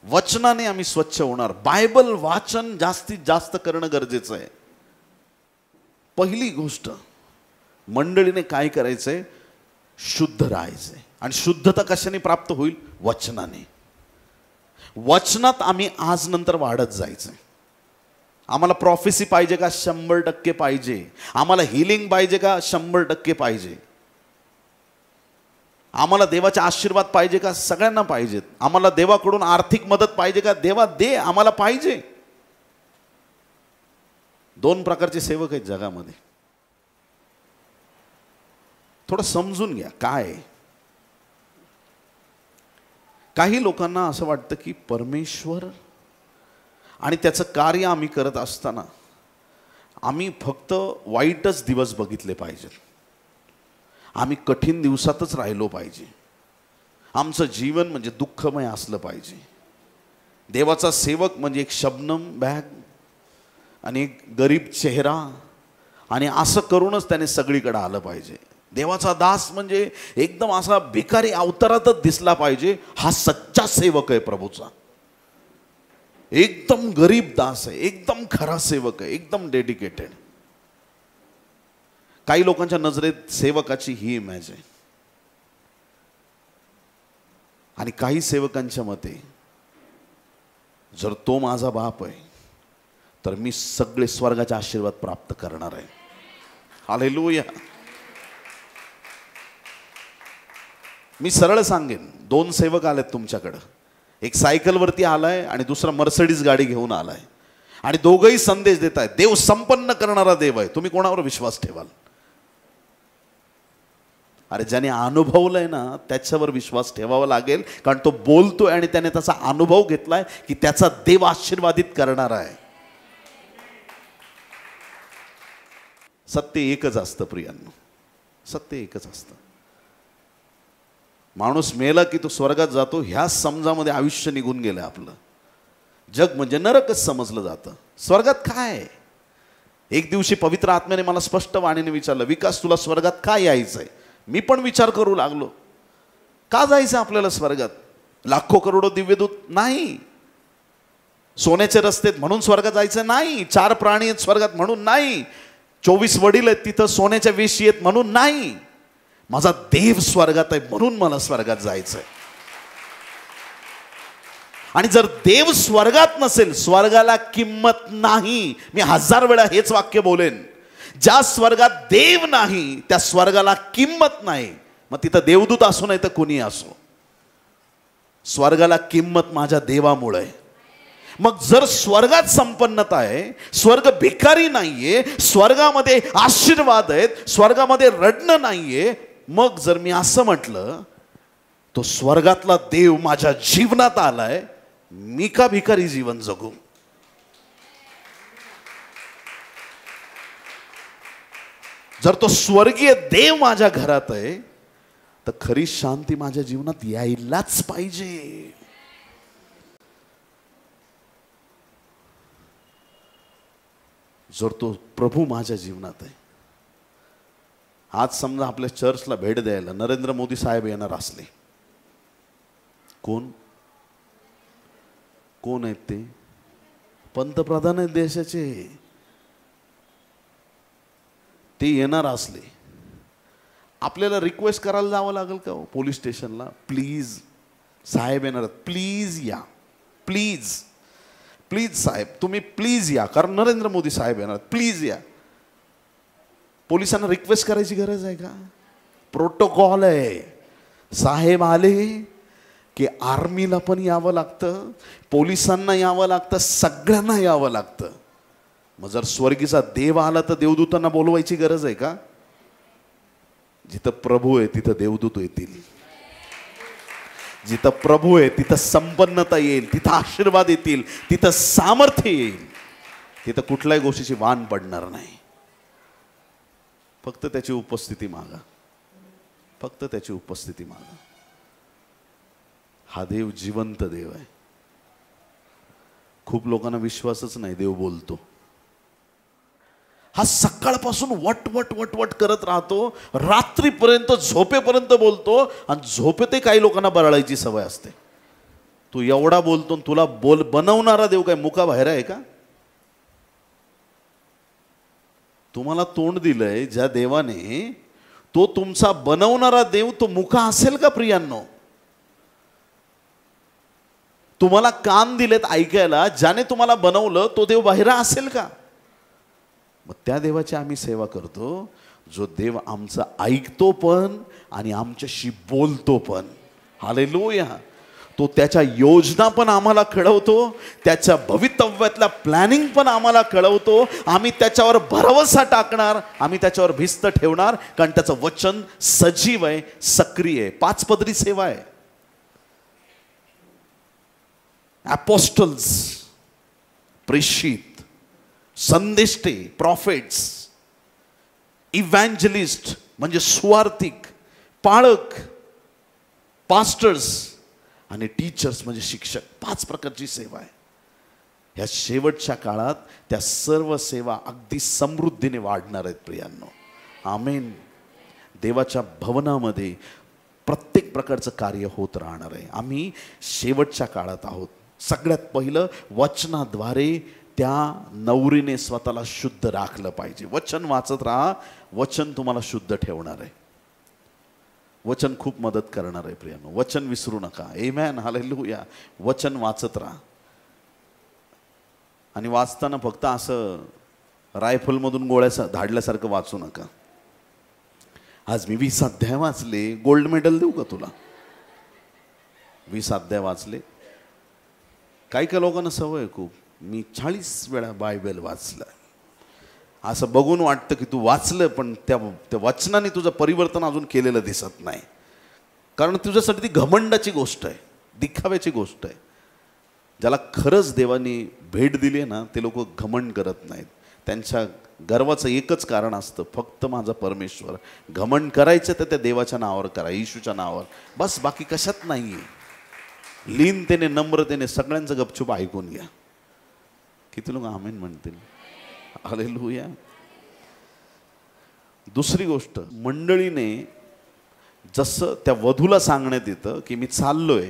वचनाने आम्ही स्वच्छ होणार. बायबल वाचन जास्तीत जास्त करणं गरजेचं आहे. पहिली गोष्ट, मंडळीने काय करायचंय? शुद्ध राहायचंय. आणि शुद्धता कशाने प्राप्त होईल? वचनाने. वचनात आम्ही आज नंतर वाढत जायचंय. आम्हाला प्रॉफेसी पाहिजे का? 100% पाहिजे. आम्हाला हिलिंग पाहिजे का? 100% पाहिजे. आम्हाला देवाचे आशीर्वाद पाहिजे का? सगळ्यांना पाहिजेत. आम्हाला देवाकडून आर्थिक मदत पाहिजे का? देवा दे, आम्हाला पाहिजे. 2 प्रकारचे सेवक आहेत जगामध्ये. थोडं समजून घ्या काय. काही लोकांना असं वाटतं की परमेश्वर आणि त्याचं कार्य आम्ही करत असताना आम्ही फक्त वाईटच दिवस बघितले पाहिजेत, आम्ही कठीण दिवसातच राहिलो पाहिजे, आमचं जीवन म्हणजे दुःखमय असलं पाहिजे. देवाचा सेवक म्हणजे एक शबनम बॅग आणि एक गरीब चेहरा आणि असं करूनच त्याने सगळीकडे आलं पाहिजे. देवाचा दास म्हणजे एकदम असा भिकारी अवतारातच दिसला पाहिजे. हा सच्चा सेवक आहे प्रभूचा. एकदम गरीब दास आहे, एकदम खरा सेवक आहे, एकदम डेडिकेटेड. काही लोकांच्या नजरेत सेवकाची ही इमेज आहे. आणि काही सेवकांच्या मते जर तो माझा बाप आहे तर मी सगळे स्वर्गाचे आशीर्वाद प्राप्त करणार आहे. हालेलुया. मी सरळ सांगेन, 2 सेवक आलेत तुमच्याकडं. एक सायकलवरती आलाय आणि दुसरा मर्सिडीज गाडी घेऊन आलाय आणि दोघंही संदेश देत आहेत, देव संपन्न करणारा देव आहे. तुम्ही कोणावर विश्वास ठेवाल? अरे ज्याने अनुभवलंय ना त्याच्यावर विश्वास ठेवावा लागेल, कारण तो बोलतोय आणि त्याने त्याचा अनुभव घेतलाय की त्याचा देव आशीर्वादित करणार आहे. सत्य एकच असतं प्रियांनो, सत्य एकच असतं. माणूस मेला की तो स्वर्गात जातो ह्या समजामध्ये आयुष्य निघून गेलं आपलं. जग म्हणजे नरकच समजलं जातं. स्वर्गात काय? एक दिवशी पवित्र आत्म्याने मला स्पष्ट वाणीने विचारलं, विकास तुला स्वर्गात का यायचंय? मी पण विचार करू लागलो, का जायचं आपल्याला स्वर्गात? लाखो करोडो दिव्यदूत नाही, सोन्याचे रस्ते आहेत म्हणून स्वर्गात जायचं नाही, 4 प्राणी आहेत स्वर्गात म्हणून नाही, 24 वडील आहेत तिथं सोन्याच्या वेशी आहेत म्हणून नाही. माझा देव स्वर्गात आहे म्हणून मला स्वर्गात जायचंय. आणि जर देव स्वर्गात नसेल, स्वर्गाला किंमत नाही. मी 1000 वेळा हेच वाक्य बोलेन. ज्या स्वर्गात देव नाही त्या स्वर्गाला किंमत नाही. मग तिथं देवदूत असो नाही तर कोणी असो, स्वर्गाला किंमत माझ्या देवामुळे आहे. मग जर स्वर्गात संपन्नता आहे, स्वर्ग भिकारी नाहीये, स्वर्गामध्ये आशीर्वाद आहेत, स्वर्गामध्ये रडणं नाहीये, मग जर मी असं म्हटलं तो स्वर्गातला देव माझ्या जीवनात आलाय, मी का भिकारी जीवन जगू? जर तो स्वर्गीय देव माझ्या घरात आहे तर खरी शांती माझ्या जीवनात यायलाच पाहिजे. जर तो प्रभू माझ्या जीवनात आहे. आज समजा आपल्या चर्चला भेट द्यायला नरेंद्र मोदी साहेब येणार असले, कोण कोण आहेत ते? पंतप्रधान आहेत देशाचे. ते येणार असले, आपल्याला रिक्वेस्ट करायला जावं लागेल का हो पोलीस स्टेशनला? प्लीज साहेब येणार, प्लीज या, प्लीज प्लीज साहेब तुम्ही प्लीज या, कारण नरेंद्र मोदी साहेब येणार, प्लीज या. पोलिसांना रिक्वेस्ट करायची गरज आहे का? प्रोटोकॉल आहे. साहेब आले की आर्मीला पण यावं लागतं, पोलिसांना यावं लागतं, सगळ्यांना यावं लागतं. मग जर स्वर्गीचा देव आला तर देवदूतांना बोलवायची गरज आहे का? जिथं प्रभू आहे तिथं देवदूत येतील. जिथं प्रभू आहे तिथं संपन्नता येईल, तिथं आशीर्वाद येतील, तिथं सामर्थ्य येईल, तिथं कुठल्याही गोष्टीची वाण पडणार नाही. फक्त त्याची उपस्थिती मागा, फक्त त्याची उपस्थिती मागा. हा देव जिवंत देव आहे. खूप लोकांना विश्वासच नाही देव बोलतो. हा सकाळपासून वट वट वट वट करत राहतो, रात्रीपर्यंत झोपेपर्यंत बोलतो, आणि झोपेतही काही लोकांना बरळायची सवय असते. तू एवढा बोलतो, तुला बोल बनवणारा देव काय मुका बाहेर आहे का? तुम्हाला तोंड दिलंय ज्या देवाने, तो तुमचा बनवणारा देव तो मुका असेल का प्रियांनो? तुम्हाला कान दिलेत ऐकायला, ज्याने तुम्हाला बनवलं तो देव बाहेर असेल का? मग त्या देवाची आम्ही सेवा करतो, जो देव आमचं ऐकतो पण आणि आमच्याशी बोलतो पण. हालेलुया. तो त्याच्या योजना पण आम्हाला कळवतो, त्याच्या भवितव्यातला प्लॅनिंग पण आम्हाला कळवतो. आम्ही त्याच्यावर भरवसा टाकणार, आम्ही त्याच्यावर भिस्त ठेवणार, कारण त्याचं वचन सजीव आहे, सक्रिय आहे. 5 पदरी सेवा आहे. अपोस्टल्स, प्रेषित, संदेष्टे, प्रॉफिट्स, इव्हँजलिस्ट म्हणजे सुवार्तिक, पाळक, पास्टर्स आणि टीचर्स म्हणजे शिक्षक. 5 प्रकारची सेवा आहे. ह्या शेवटच्या काळात त्या सर्व सेवा अगदी समृद्धीने वाढणार आहेत प्रियांनो. आमेन. देवाच्या भवनामध्ये प्रत्येक प्रकारचं कार्य होत राहणार आहे. आम्ही शेवटच्या काळात आहोत. सगळ्यात पहिलं वचनाद्वारे त्या नवरीने स्वतःला शुद्ध राखलं पाहिजे. वचन वाचत राहा, वचन तुम्हाला शुद्ध ठेवणार आहे. वचन खूप मदत करणार आहे प्रियांनो. वचन विसरू नका. आमेन. हालेलुया. वचन वाचत राहा. आणि वाचताना फक्त असं रायफलमधून गोळ्या धाडल्यासारखं वाचू नका. आज मी 20 अध्याय वाचले, गोल्ड मेडल देऊ का तुला? 20 अध्याय वाचले. काही काही लोकांना सवय खूप, मी 40 वेळा बायबल वाचलं. असं बघून वाटतं की तू वाचलं, पण त्या वचनाने तुझं परिवर्तन अजून केलेलं दिसत नाही. कारण तुझ्यासाठी ती घमंडाची गोष्ट आहे, दिखाव्याची गोष्ट आहे. ज्याला खरंच देवानी भेट दिली आहे ना, ते लोक घमंड करत नाहीत. त्यांच्या गर्वाचं एकच कारण असतं, फक्त माझा परमेश्वर. घमंड करायचं तर त्या देवाच्या नावावर करा, येशूच्या नावावर, बस. बाकी कशात नाही आहे. लीनतेने, नम्रतेने सगळ्यांचं गपचूप ऐकून घ्या. किती लोक आमेन म्हणतील? हालेलुया. दुसरी गोष्ट, मंडळीने जसं त्या वधूला सांगण्यात येतं की मी चाललोय,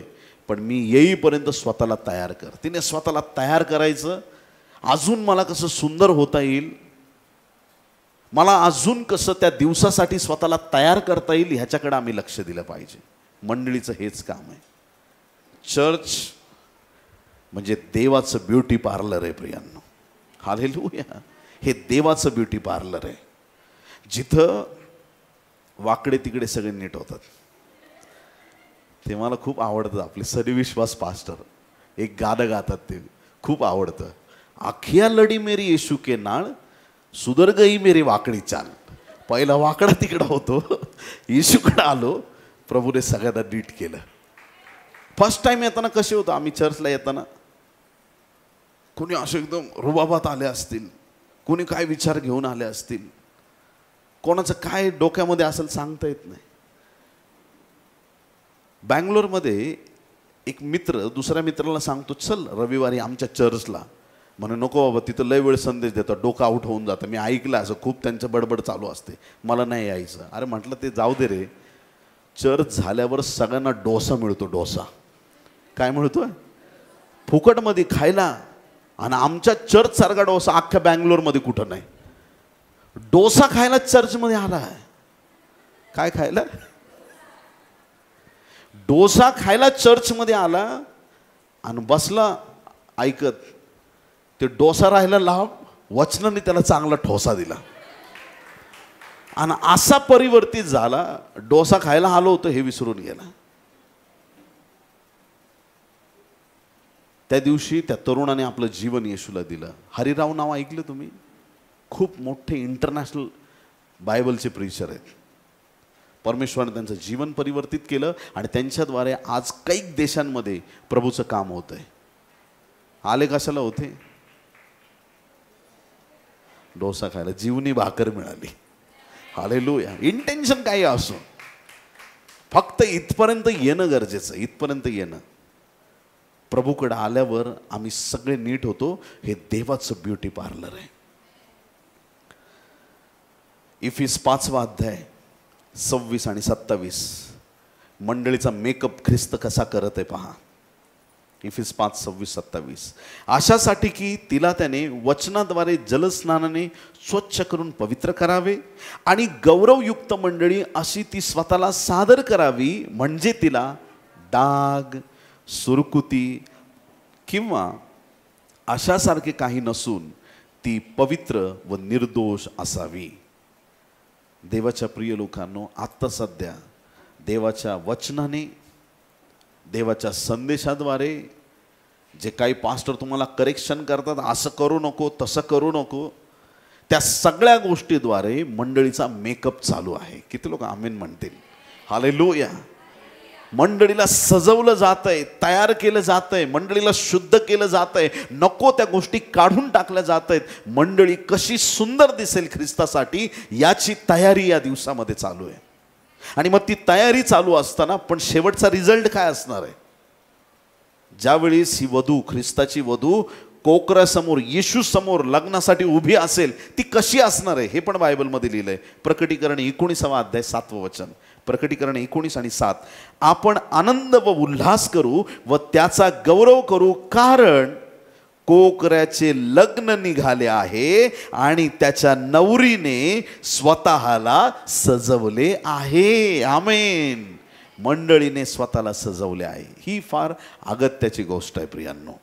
पण मी येईपर्यंत स्वतःला तयार कर. तिने स्वतःला तयार करायचं. अजून मला कसं सुंदर होता येईल, मला अजून कसं त्या दिवसासाठी स्वतःला तयार करता येईल, ह्याच्याकडे आम्ही लक्ष दिलं पाहिजे. मंडळीचं हेच काम आहे. चर्च म्हणजे देवाचं ब्युटी पार्लर आहे प्रियांनो. हालेलुया. हे देवाचं ब्युटी पार्लर आहे, जिथं वाकडे तिकडे सगळे नीट होतात. ते मला खूप आवडतं. आपले सरी विश्वास पास्टर एक गाणं गातात, ते खूप आवडतं. आखिया लढी मेरी येशू के नाळ, सुधर गई मेरी वाकडी चाल. पहिला वाकडा तिकडं होतो, येशूकडे आलो, प्रभूने सगळ्यांना नीट केलं. फर्स्ट टाइम येताना कसे होतं आम्ही चर्चला येताना, कोणी असे एकदम रुबाबात आले असतील, कोणी काय विचार घेऊन आले असतील, कोणाचं काय डोक्यामध्ये असेल सांगता येत नाही. बँगलोरमध्ये एक मित्र दुसऱ्या मित्राला सांगतो, चल रविवारी आमच्या चर्चला. म्हणे नको बाबा, तिथं लय वेळ संदेश देतात, डोकं आउट होऊन जातं. मी ऐकलं असं खूप, त्यांचं बडबड चालू असते, मला नाही यायचं. अरे म्हटलं ते जाऊ दे रे, चर्च झाल्यावर सगळ्यांना डोसा मिळतो. डोसा काय मिळतोय फुकटमध्ये खायला, आणि आमच्या चर्च सारखा डोसा अख्ख्या बँगलोरमध्ये कुठं नाही. डोसा खायला चर्चमध्ये आला आहे. काय खायला? डोसा खायला चर्चमध्ये आला आणि बसला ऐकत. ते डोसा राहिला लांब, वचनाने त्याला चांगला ठोसा दिला आणि असा परिवर्तित झाला. डोसा खायला आलो होतो हे विसरून गेला. त्या दिवशी त्या तरुणाने आपलं जीवन येशूला दिलं. हरिराव नाव ऐकलं तुम्ही? खूप मोठे इंटरनॅशनल बायबलचे प्रीचर आहेत. परमेश्वराने त्यांचं जीवन परिवर्तित केलं आणि त्यांच्याद्वारे आज कैक देशांमध्ये प्रभूचं काम होत आहे. आले कशाला होते? डोसा खायला. जीवनी भाकर मिळाली. हालेलुया. इंटेन्शन काही असो, फक्त इथपर्यंत येणं गरजेचं. इथपर्यंत येणं. प्रभूकडे आल्यावर आम्ही सगळे नीट होतो. हे देवाचं ब्युटी पार्लर आहे. इफिस 5वा अध्याय 26 आणि 27. मंडळीचा मेकअप ख्रिस्त कसा करत आहे पहा. इफिस 5:26-27. अशासाठी की तिला त्याने वचनाद्वारे जलस्नानाने स्वच्छ करून पवित्र करावे आणि गौरवयुक्त मंडळी अशी ती स्वतःला सादर करावी, म्हणजे तिला डाग, सुरकुती किंवा अशासारखे काही नसून ती पवित्र व निर्दोष असावी. देवाच्या प्रिय लोकांनो, आत्ता सध्या देवाच्या वचनाने, देवाच्या संदेशाद्वारे जे काही पास्टर तुम्हाला करेक्शन करतात, असं करू नको, तसं करू नको, त्या सगळ्या गोष्टीद्वारे मंडळीचा मेकअप चालू आहे. किती लोक आमेन म्हणतील? हालेलुया. मंडळीला सजवलं जातंय, तयार केलं जातंय, मंडळीला शुद्ध केलं जातंय, नको त्या गोष्टी काढून टाकल्या जात आहेत. मंडळी कशी सुंदर दिसेल ख्रिस्तासाठी याची तयारी या दिवसामध्ये चालू आहे. आणि मग ती तयारी चालू असताना पण शेवटचा रिझल्ट काय असणार आहे? ज्यावेळेस ही वधू, ख्रिस्ताची वधू कोकरासमोर, येशू समोर लग्नासाठी उभी असेल, ती कशी असणार आहे हे पण बायबलमध्ये लिहिलंय. प्रकटीकरण 19वा अध्याय 7वं वचन. प्रकटीकरण 19 आणि 7. आपण आनंद व उल्हास करू व त्याचा गौरव करू, कारण कोकऱ्याचे लग्न निघाले आहे आणि त्याच्या नवरीने स्वतःला सजवले आहे. आमेन. मंडळीने स्वतःला सजवले आहे. ही फार अगत्याची गोष्ट आहे प्रियांनो.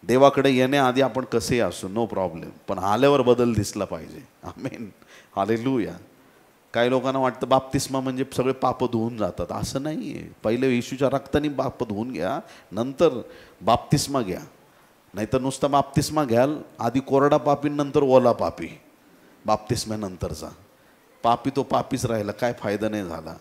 देवाकडे येण्याआधी आपण कसे असू, नो प्रॉब्लेम, पण आल्यावर बदल दिसला पाहिजे. आमेन. हालेलुया. काही लोकांना वाटतं बाप्तिस्मा म्हणजे सगळे पाप धुवून जातात. असं नाही आहे. पहिले येशूच्या रक्ताने पाप धुवून घ्या, नंतर बाप्तिस्मा घ्या. नाहीतर नुसता बाप्तिस्मा घ्याल, आधी कोरडा पापी नंतर ओला पापी. बाप्तिस्म्यानंतरचा पापी तो पापीच राहिला, काय फायदा नाही झाला.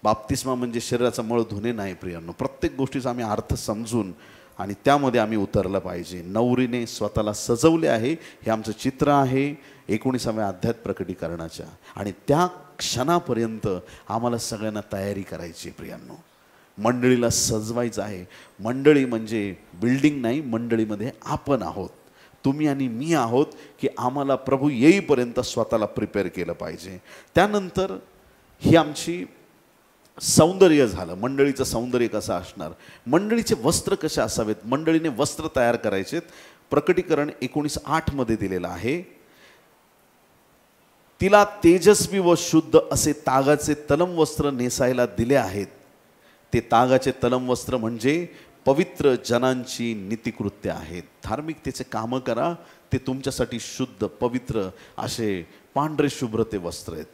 बाप्तिस्मा म्हणजे शरीराचा मळ धुणे नाही प्रियांनो. प्रत्येक गोष्टीचा आम्ही अर्थ समजून आणि त्यामध्ये आम्ही उतरलं पाहिजे. नवरीने स्वतःला सजवले आहे, हे आमचं चित्र आहे 19व्या अध्यायात प्रकटीकरणाच्या. आणि त्या क्षणापर्यंत आम्हाला सगळ्यांना तयारी करायची प्रियांनो. मंडळीला सजवायचं आहे. मंडळी म्हणजे बिल्डिंग नाही, मंडळीमध्ये आपण आहोत, तुम्ही आणि मी आहोत, की आम्हाला प्रभू येईपर्यंत स्वतःला प्रिपेअर केलं पाहिजे. त्यानंतर ही आमची सौंदर्य झालं. मंडळीचं सौंदर्य कसं असणार, मंडळीचे वस्त्र कसे असावेत, मंडळीने वस्त्र तयार करायचेत. प्रकटीकरण 19:8 दिलेलं आहे. तिला तेजस्वी व शुद्ध असे तागाचे तलम वस्त्र नेसायला दिले आहेत. ते तागाचे तलम वस्त्र म्हणजे पवित्र जनांची नीतिकृत्य आहेत. धार्मिकतेचे कामं करा, ते तुमच्यासाठी शुद्ध पवित्र असे पांढरे शुभ्र ते वस्त्र आहेत.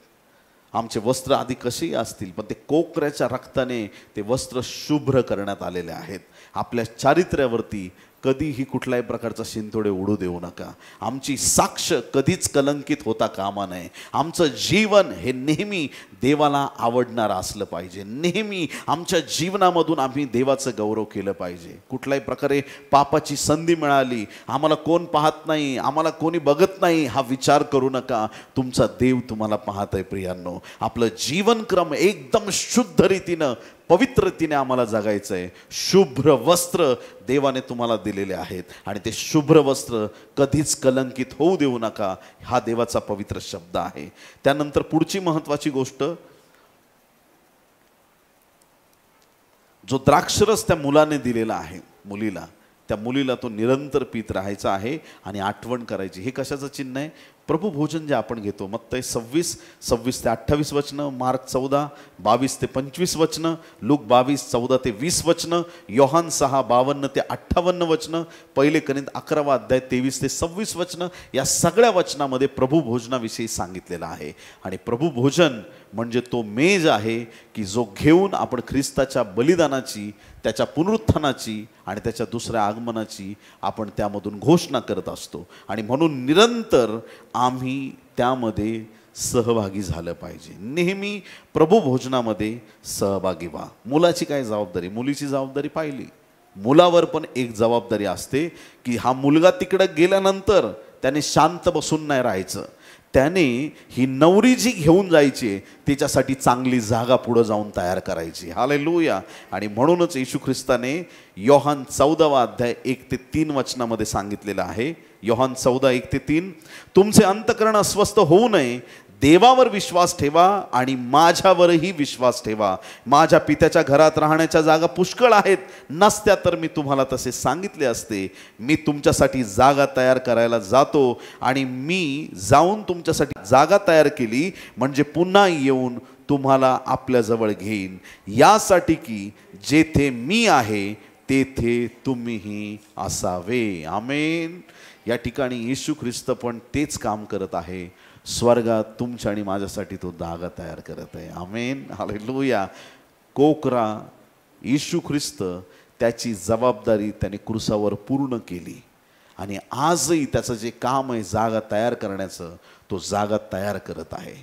आमचे वस्त्र आधी कसेही असतील, पण ते कोकऱ्याच्या रक्ताने ते वस्त्र शुभ्र करण्यात आलेले आहेत. आपल्या चारित्र्यावरती कधीही कुठल्याही प्रकारचा शिंतोडे उडू देऊ नका. आमची साक्ष कधीच कलंकित होता कामा नये. आमचं जीवन हे नेहमी देवाला आवडणारं असलं पाहिजे. नेहमी आमच्या जीवनामधून आम्ही देवाचं गौरव केलं पाहिजे. कुठल्याही प्रकारे पापाची संधी मिळाली, आम्हाला कोण पाहत नाही, आम्हाला कोणी बघत नाही, हा विचार करू नका. तुमचा देव तुम्हाला पाहत आहे. प्रियांनो, आपलं जीवनक्रम एकदम शुद्ध रीतीनं, पवित्र रीतीने आम्हाला जगायचं आहे. शुभ्र वस्त्र देवाने तुम्हाला दिलेले आहेत आणि ते शुभ्र वस्त्र कधीच कलंकित होऊ देऊ नका. हा देवाचा पवित्र शब्द आहे. त्यानंतर पुढची महत्वाची गोष्ट, जो द्राक्षरस त्या मुलाने दिलेला आहे, त्या मुलीला तो निरंतर पीत राहायचा आहे आणि आठवण करायची. हे कशाचं चिन्ह आहे? प्रभू भोजन जे आपण घेतो, मत्तई 26 ते 28 वचनं, मार्क 14 22 ते 25 वचनं, लूक 22 14 ते 20 वचनं, योहान 6 52 ते 58 वचनं, पहिले करिंथ 11 अध्याय 23 ते 26 वचनं, या सगळ्या वचनामध्ये प्रभू भोजनाविषयी सांगितलेलं आहे. आणि प्रभू भोजन म्हणजे तो मेज आहे की जो घेऊन आपण ख्रिस्ताच्या बलिदानाची, त्याच्या पुनरुत्थानाची आणि त्याच्या दुसऱ्या आगमनाची आपण त्यामधून घोषणा करत असतो. आणि म्हणून निरंतर आम्ही त्यामध्ये सहभागी झालं पाहिजे. नेहमी प्रभू भोजनामध्ये सहभागी व्हा. मुलाची काय जबाबदारी? मुलीची जबाबदारी पाहिली. मुलावर पण एक जबाबदारी असते की हा मुलगा तिकडे गेल्यानंतर त्याने शांत बसून नाही राहायचं. त्याने ही नवरी जी घेऊन जायची तिच्यासाठी चांगली जागा पुढे जाऊन तयार करायची. हालेलुया. आणि म्हणूनच येशू ख्रिस्ताने योहान 14 अध्याय 1 ते 3 वचनामध्ये सांगितलेलं आहे. योहान 14 1 ते 3, तुमचे अंतःकरण अस्वस्थ होऊ नये, देवावर विश्वास ठेवा आणि माझ्यावरही विश्वास ठेवा. माझ्या पित्याच्या घरात राहण्याच्या जागा पुष्कळ आहेत. नसत्या तर मी तुम्हाला तसे सांगितले असते. मी तुमच्यासाठी जागा तयार करायला जातो आणि मी जाऊन तुमच्यासाठी जागा तयार केली म्हणजे पुन्हा येऊन तुम्हाला आपल्याजवळ घेईन, यासाठी की जेथे मी आहे तेथे तुम्हीही असावे. आमेन. या ठिकाणी येशू ख्रिस्त पण तेच काम करत आहे. स्वर्गात तुमच्या आणि माझ्यासाठी तो जागा तयार करत आहे. आमेन. हालेलुया. कोकरा येशू ख्रिस्त त्याची जबाबदारी त्याने क्रूसावर पूर्ण केली आणि आजही त्याचं जे काम आहे जागा तयार करण्याचं, तो जागा तयार करत आहे.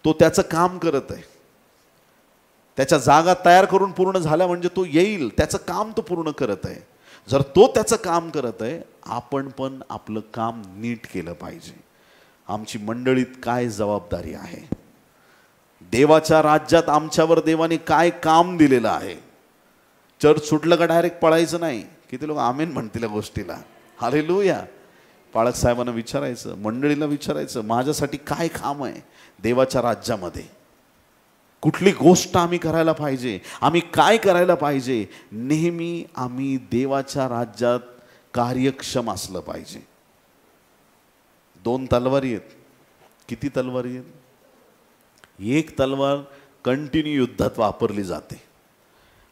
तो त्याचं काम करत आहे. त्याच्या जागा तयार करून पूर्ण झाल्या म्हणजे तो येईल. त्याचं काम तो पूर्ण करत आहे. जर तो त्याचं काम करत आहे, आपण पण आपलं काम नीट केलं पाहिजे. आमची मंडळीत काय जबाबदारी आहे? देवाच्या राज्यात आमच्यावर देवाने काय काम दिलेलं आहे? चर्च सुटलं का डायरेक्ट पळायचं नाही. किती लोक आमेन म्हणतील या गोष्टीला? हालेलुया. पाळक साहेबांना विचारायचं, मंडळीला विचारायचं, माझ्यासाठी काय काम आहे देवाच्या राज्यामध्ये? कुठली गोष्ट आम्ही करायला पाहिजे? आम्ही काय करायला पाहिजे? नेहमी आम्ही देवाच्या राज्यात कार्यक्षम असलं पाहिजे. 2 तलवारी आहेत. किती तलवारी आहेत? एक तलवार कंटिन्यू युद्धात वापरली जाते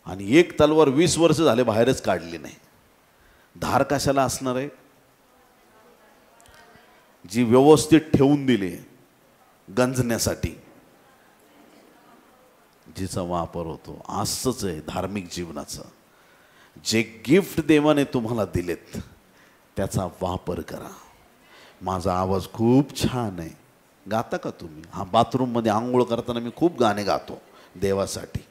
आणि एक तलवार 20 वर्ष झाले बाहेरच काढली नाही. धार कशाला असणार आहे? जी व्यवस्थित ठेवून दिली गंजण्यासाठी, जिचा वापर होतो. असंच आहे धार्मिक जीवनाचं. जे गिफ्ट देवाने तुम्हाला दिलेत त्याचा वापर करा. माझा आवाज खूप छान आहे. गाता का तुम्ही? हा, बाथरूममध्ये आंघोळ करताना मी खूप गाणे गातो देवासाठी.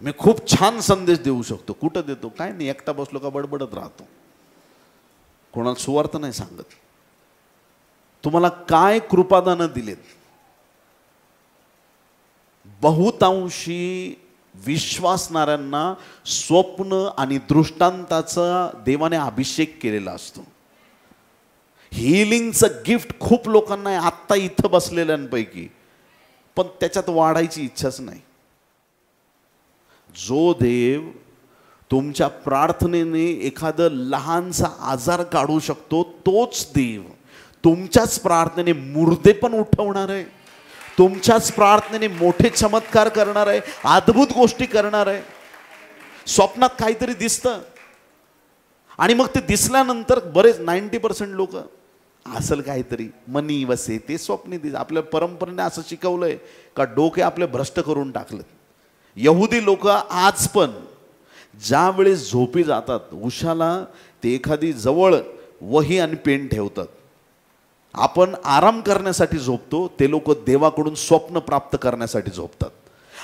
मी खूप छान संदेश देऊ शकतो. कुठं देतो? काय नाही, एकटा बसलो का बडबडत राहतो. कोणाला सुवार्थ नाही सांगत. तुम्हाला काय कृपादानं दिलेत? बहुतांशी विश्वासणाऱ्यांना स्वप्न आणि दृष्टांताचा देवाने अभिषेक केलेला असतो. हिलिंगचं गिफ्ट खूप लोकांना आहे आत्ता इथं बसलेल्यांपैकी, पण त्याच्यात वाढायची इच्छाच नाही. जो देव तुमच्या प्रार्थनेने एखादं लहानसा आजार काढू शकतो, तोच देव तुमच्याच प्रार्थनेने मुर्दे पण उठवणार आहे. तुमच्याच प्रार्थनेने मोठे चमत्कार करणार आहे, अद्भुत गोष्टी करणार आहे. स्वप्नात काहीतरी दिसतं आणि मग ते दिसल्यानंतर बरेच 90% लोक असेल काहीतरी मनी वसे ते स्वप्ने दिस. आपल्या परंपरेने असं शिकवलंय का डोके आपले भ्रष्ट करून टाकलेत. यहुदी लोक आज पण ज्या वेळेस झोपी जातात, उशाला ते एखादी जवळ वही आणि पेन ठेवतात. आपण आराम करण्यासाठी झोपतो, ते लोक देवाकडून स्वप्न प्राप्त करण्यासाठी झोपतात.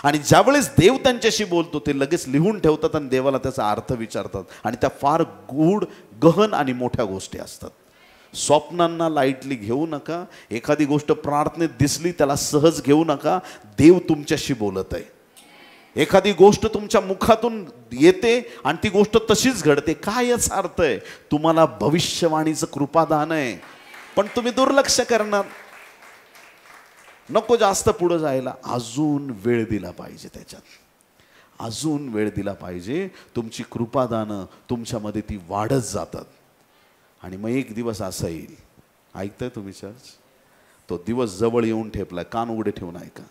आणि ज्यावेळेस देव त्यांच्याशी बोलतो ते लगेच लिहून ठेवतात आणि देवाला त्याचा अर्थ विचारतात. आणि त्या फार गूढ, गहन आणि मोठ्या गोष्टी असतात. स्वप्नांना लाईटली घेऊ नका. एखादी गोष्ट प्रार्थनेत दिसली त्याला सहज घेऊ नका. देव तुमच्याशी बोलत आहे. एखादी गोष्ट तुमच्या मुखातून येते आणि ती गोष्ट तशीच घडते. काय याचा अर्थ आहे? तुम्हाला भविष्यवाणीचं कृपादान आहे, पण तुम्ही दुर्लक्ष करणार. नको जास्त पुढे जायला, अजून वेळ दिला पाहिजे. त्याच्यात अजून वेळ दिला पाहिजे. तुमची कृपादानं तुमच्यामध्ये ती वाढत जातात. आणि मग एक दिवस असा येईल, ऐकताय तुम्ही चर्च, तो दिवस जवळ येऊन ठेपलाय. कान उघडे ठेवून ऐका.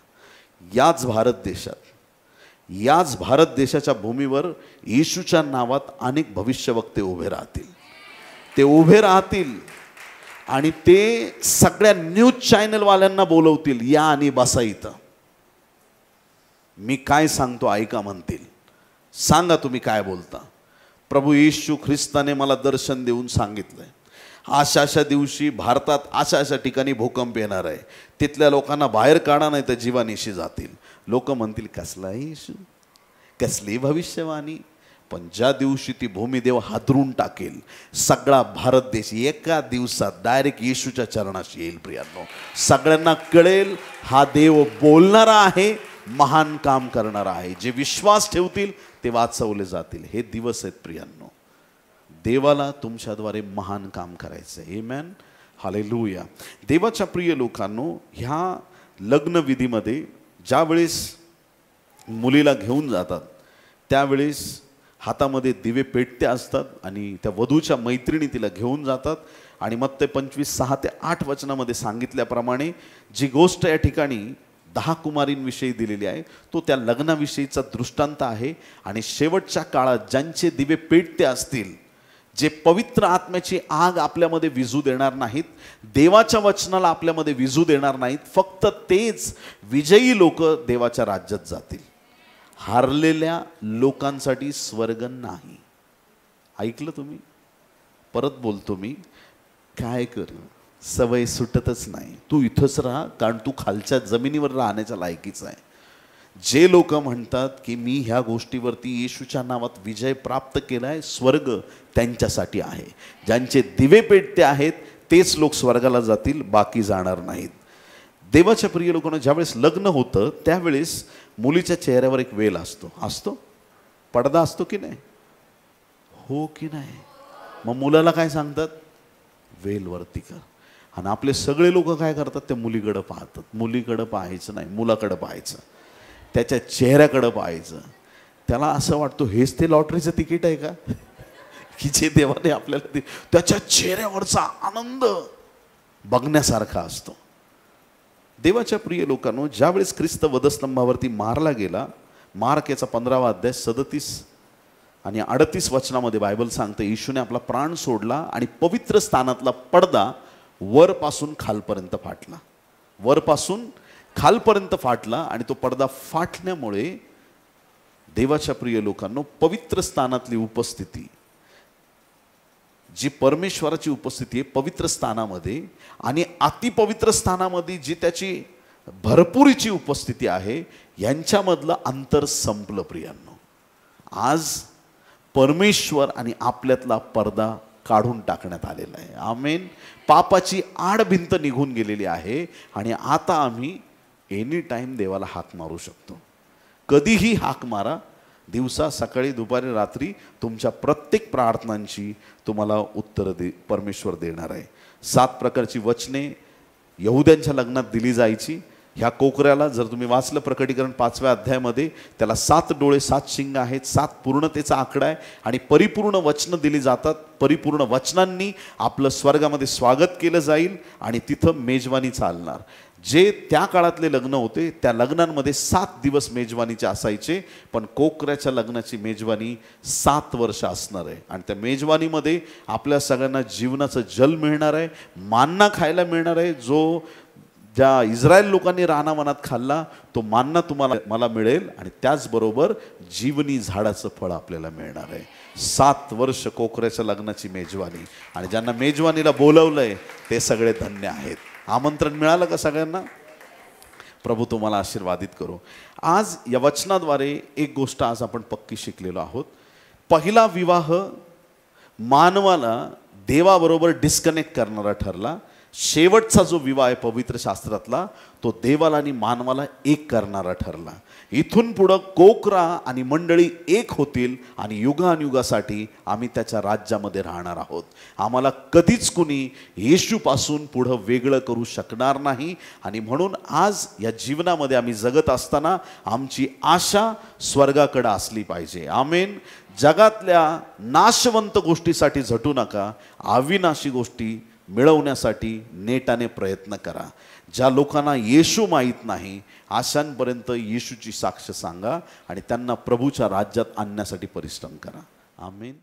याच भारत देशाच्या भूमीवर येशूच्या नावात अनेक भविष्यवक्ते उभे राहतील. ते उभे राहतील आणि ते सगळ्या न्यूज चॅनलवाल्यांना बोलवतील, या आणि बसा इथं, मी काय सांगतो ऐका म्हणतील. सांगा तुम्ही काय बोलता. प्रभू येशू ख्रिस्ताने मला दर्शन देऊन सांगितलंय, अशा दिवशी भारतात अशा ठिकाणी भूकंप येणार आहे, तिथल्या लोकांना बाहेर काढा नाही तर जीवानिशी जातील. लोक म्हणतील कसला येशू, कसली भविष्यवाणी. पण ज्या दिवशी ती भूमिदेव हादरून टाकेल, सगळा भारत देश एका दिवसात डायरेक्ट येशूच्या चरणाशी येईल. प्रियांनो, सगळ्यांना कळेल हा देव बोलणारा आहे, महान काम करणारा आहे. जे विश्वास ठेवतील ते वाचवले जातील. हे दिवस आहेत प्रियांनो. देवाला तुमच्याद्वारे महान काम करायचं आहे. आमेन, हालेलुया. देवाच्या प्रिय लोकांनो, ह्या लग्नविधीमध्ये ज्यावेळेस मुलीला घेऊन जातात त्यावेळेस हातामध्ये दिवे पेटते असतात आणि त्या वधूच्या मैत्रिणी तिला घेऊन जातात. आणि मग ते 25:6 ते 8 वचनामध्ये सांगितल्याप्रमाणे जी गोष्ट या ठिकाणी 10 कुमारींविषयी दिलेली आहे तो त्या लग्नाविषयीचा दृष्टांत आहे. आणि शेवटच्या काळात ज्यांचे दिवे पेटते असतील, जे पवित्र आत्म्याची आग आपल्यामध्ये विझू देणार नाहीत, देवाच्या वचनाला आपल्यामध्ये विझू देणार नाहीत, फक्त तेच विजयी लोक देवाच्या राज्यात जातील. हारलेल्या लोकांसाठी स्वर्ग नाही. ऐकलं तुम्ही? परत बोलतो मी, काय कर, सवय सुटतच नाही. तू इथंच राहा, कारण तू खालच्या जमिनीवर राहण्याच्या लायकीचा आहे. जे लोक म्हणतात की मी ह्या गोष्टीवरती येशूच्या नावात विजय प्राप्त केलाय, स्वर्ग त्यांच्यासाठी आहे. ज्यांचे दिवे पेटते आहेत तेच लोक स्वर्गाला जातील, बाकी जाणार नाहीत. देवाच्या प्रिय लोकांना, ज्यावेळेस लग्न होतं त्यावेळेस मुलीच्या चेहऱ्यावर एक वेल असतो, पडदा असतो की नाही? हो की नाही? मग मुलाला काय सांगतात? वेल वरती कर. आणि आपले सगळे लोक काय करतात? त्या मुलीकडं पाहतात. मुलीकडं पाहायचं नाही, मुलाकडं पाहायचं, त्याच्या चेहऱ्याकडं पाहायचं. त्याला असं वाटतं हेच ते लॉटरीचं तिकीट आहे का की जे देवाने आपल्याला त्याच्या चेहऱ्यावरचा आनंद बघण्यासारखा असतो. देवाच्या प्रिय लोकांनो, ज्यावेळेस ख्रिस्त वधस्तंभावरती मारला गेला, मार्क याचा 15वा अध्याय 37 आणि 38 वचनामध्ये बायबल सांगतं, येशूने आपला प्राण सोडला आणि पवित्र स्थानातला पडदा वरपासून खालपर्यंत फाटला. वरपासून खालपर्यंत फाटला. आणि तो पडदा फाटल्यामुळे देवाच्या प्रिय लोकांनो, पवित्र स्थानातली उपस्थिती, जी परमेश्वराची उपस्थिती आहे पवित्र स्थानामध्ये, आणि अतिपवित्र स्थानामध्ये जी त्याची भरपुरीची उपस्थिती आहे, यांच्यामधलं अंतर संपलं. प्रियांनो, आज परमेश्वर आणि आपल्यातला पडदा काढून टाकण्यात आलेला आहे. आमेन. पापाची आडभिंत निघून गेलेली आहे आणि आता आम्ही एनी टाइम देवाला हाक मारू शकतो. कधीही हाक मारा. दिवसा, सकाळी, दुपारी, रात्री तुमच्या प्रत्येक प्रार्थनांची तुम्हाला उत्तर परमेश्वर देणार आहे. 7 प्रकारची वचने यहुद्यांच्या लग्नात दिली जायची. ह्या कोकऱ्याला जर तुम्ही वाचलं प्रकटीकरण 5व्या अध्यायामध्ये, त्याला 7 डोळे 7 शिंग आहेत. 7 पूर्णतेचा आकडा आहे. आणि परिपूर्ण वचनं दिली जातात. परिपूर्ण वचनांनी आपलं स्वर्गामध्ये स्वागत केलं जाईल आणि तिथं मेजवानी चालणार. जे त्या काळातले लग्न होते त्या लग्नांमध्ये 7 दिवस मेजवानीचे असायचे, पण कोकऱ्याच्या लग्नाची मेजवानी 7 वर्ष असणार आहे. आणि त्या मेजवानीमध्ये आपल्या सगळ्यांना जीवनाचं जल मिळणार आहे, मान्ना खायला मिळणार आहे, जो ज्या इस्रायल लोकांनी रानावनात खाल्ला तो मान्ना तुम्हाला मला मिळेल आणि त्याचबरोबर जीवनी झाडाचं फळ आपल्याला मिळणार आहे. 7 वर्ष कोकऱ्याच्या लग्नाची मेजवानी आणि ज्यांना मेजवानीला बोलवलंय ते सगळे धन्य आहेत. आमंत्रण मिळालं का सगळ्यांना? प्रभू तुम्हाला आशीर्वादित करो. आज या वचनाद्वारे एक गोष्ट आज आपण पक्की शिकलेलो आहोत. पहिला विवाह मानवाला देवाबरोबर डिस्कनेक्ट करणारा ठरला. शेवटचा जो विवाह आहे पवित्र शास्त्रातला तो देवाला आणि मानवाला एक करणारा ठरला. इथून पुढं कोकरा आणि मंडळी एक होतील आणि युगानुयुगासाठी आम्ही त्याच्या राज्यामध्ये राहणार आहोत. आम्हाला कधीच कुणी येशूपासून पुढं वेगळं करू शकणार नाही. आणि म्हणून आज या जीवनामध्ये आम्ही जगत असताना आमची आशा स्वर्गाकडे असली पाहिजे. आमेन. जगातल्या नाशवंत गोष्टीसाठी झटू नका, अविनाशी गोष्टी मिळवण्यासाठी नेटाने प्रयत्न करा. ज्या लोकांना येशू माहीत नाही अशांपर्यंत येशूची साक्ष सांगा आणि त्यांना प्रभूच्या राज्यात आणण्यासाठी परिश्रम करा. आमेन.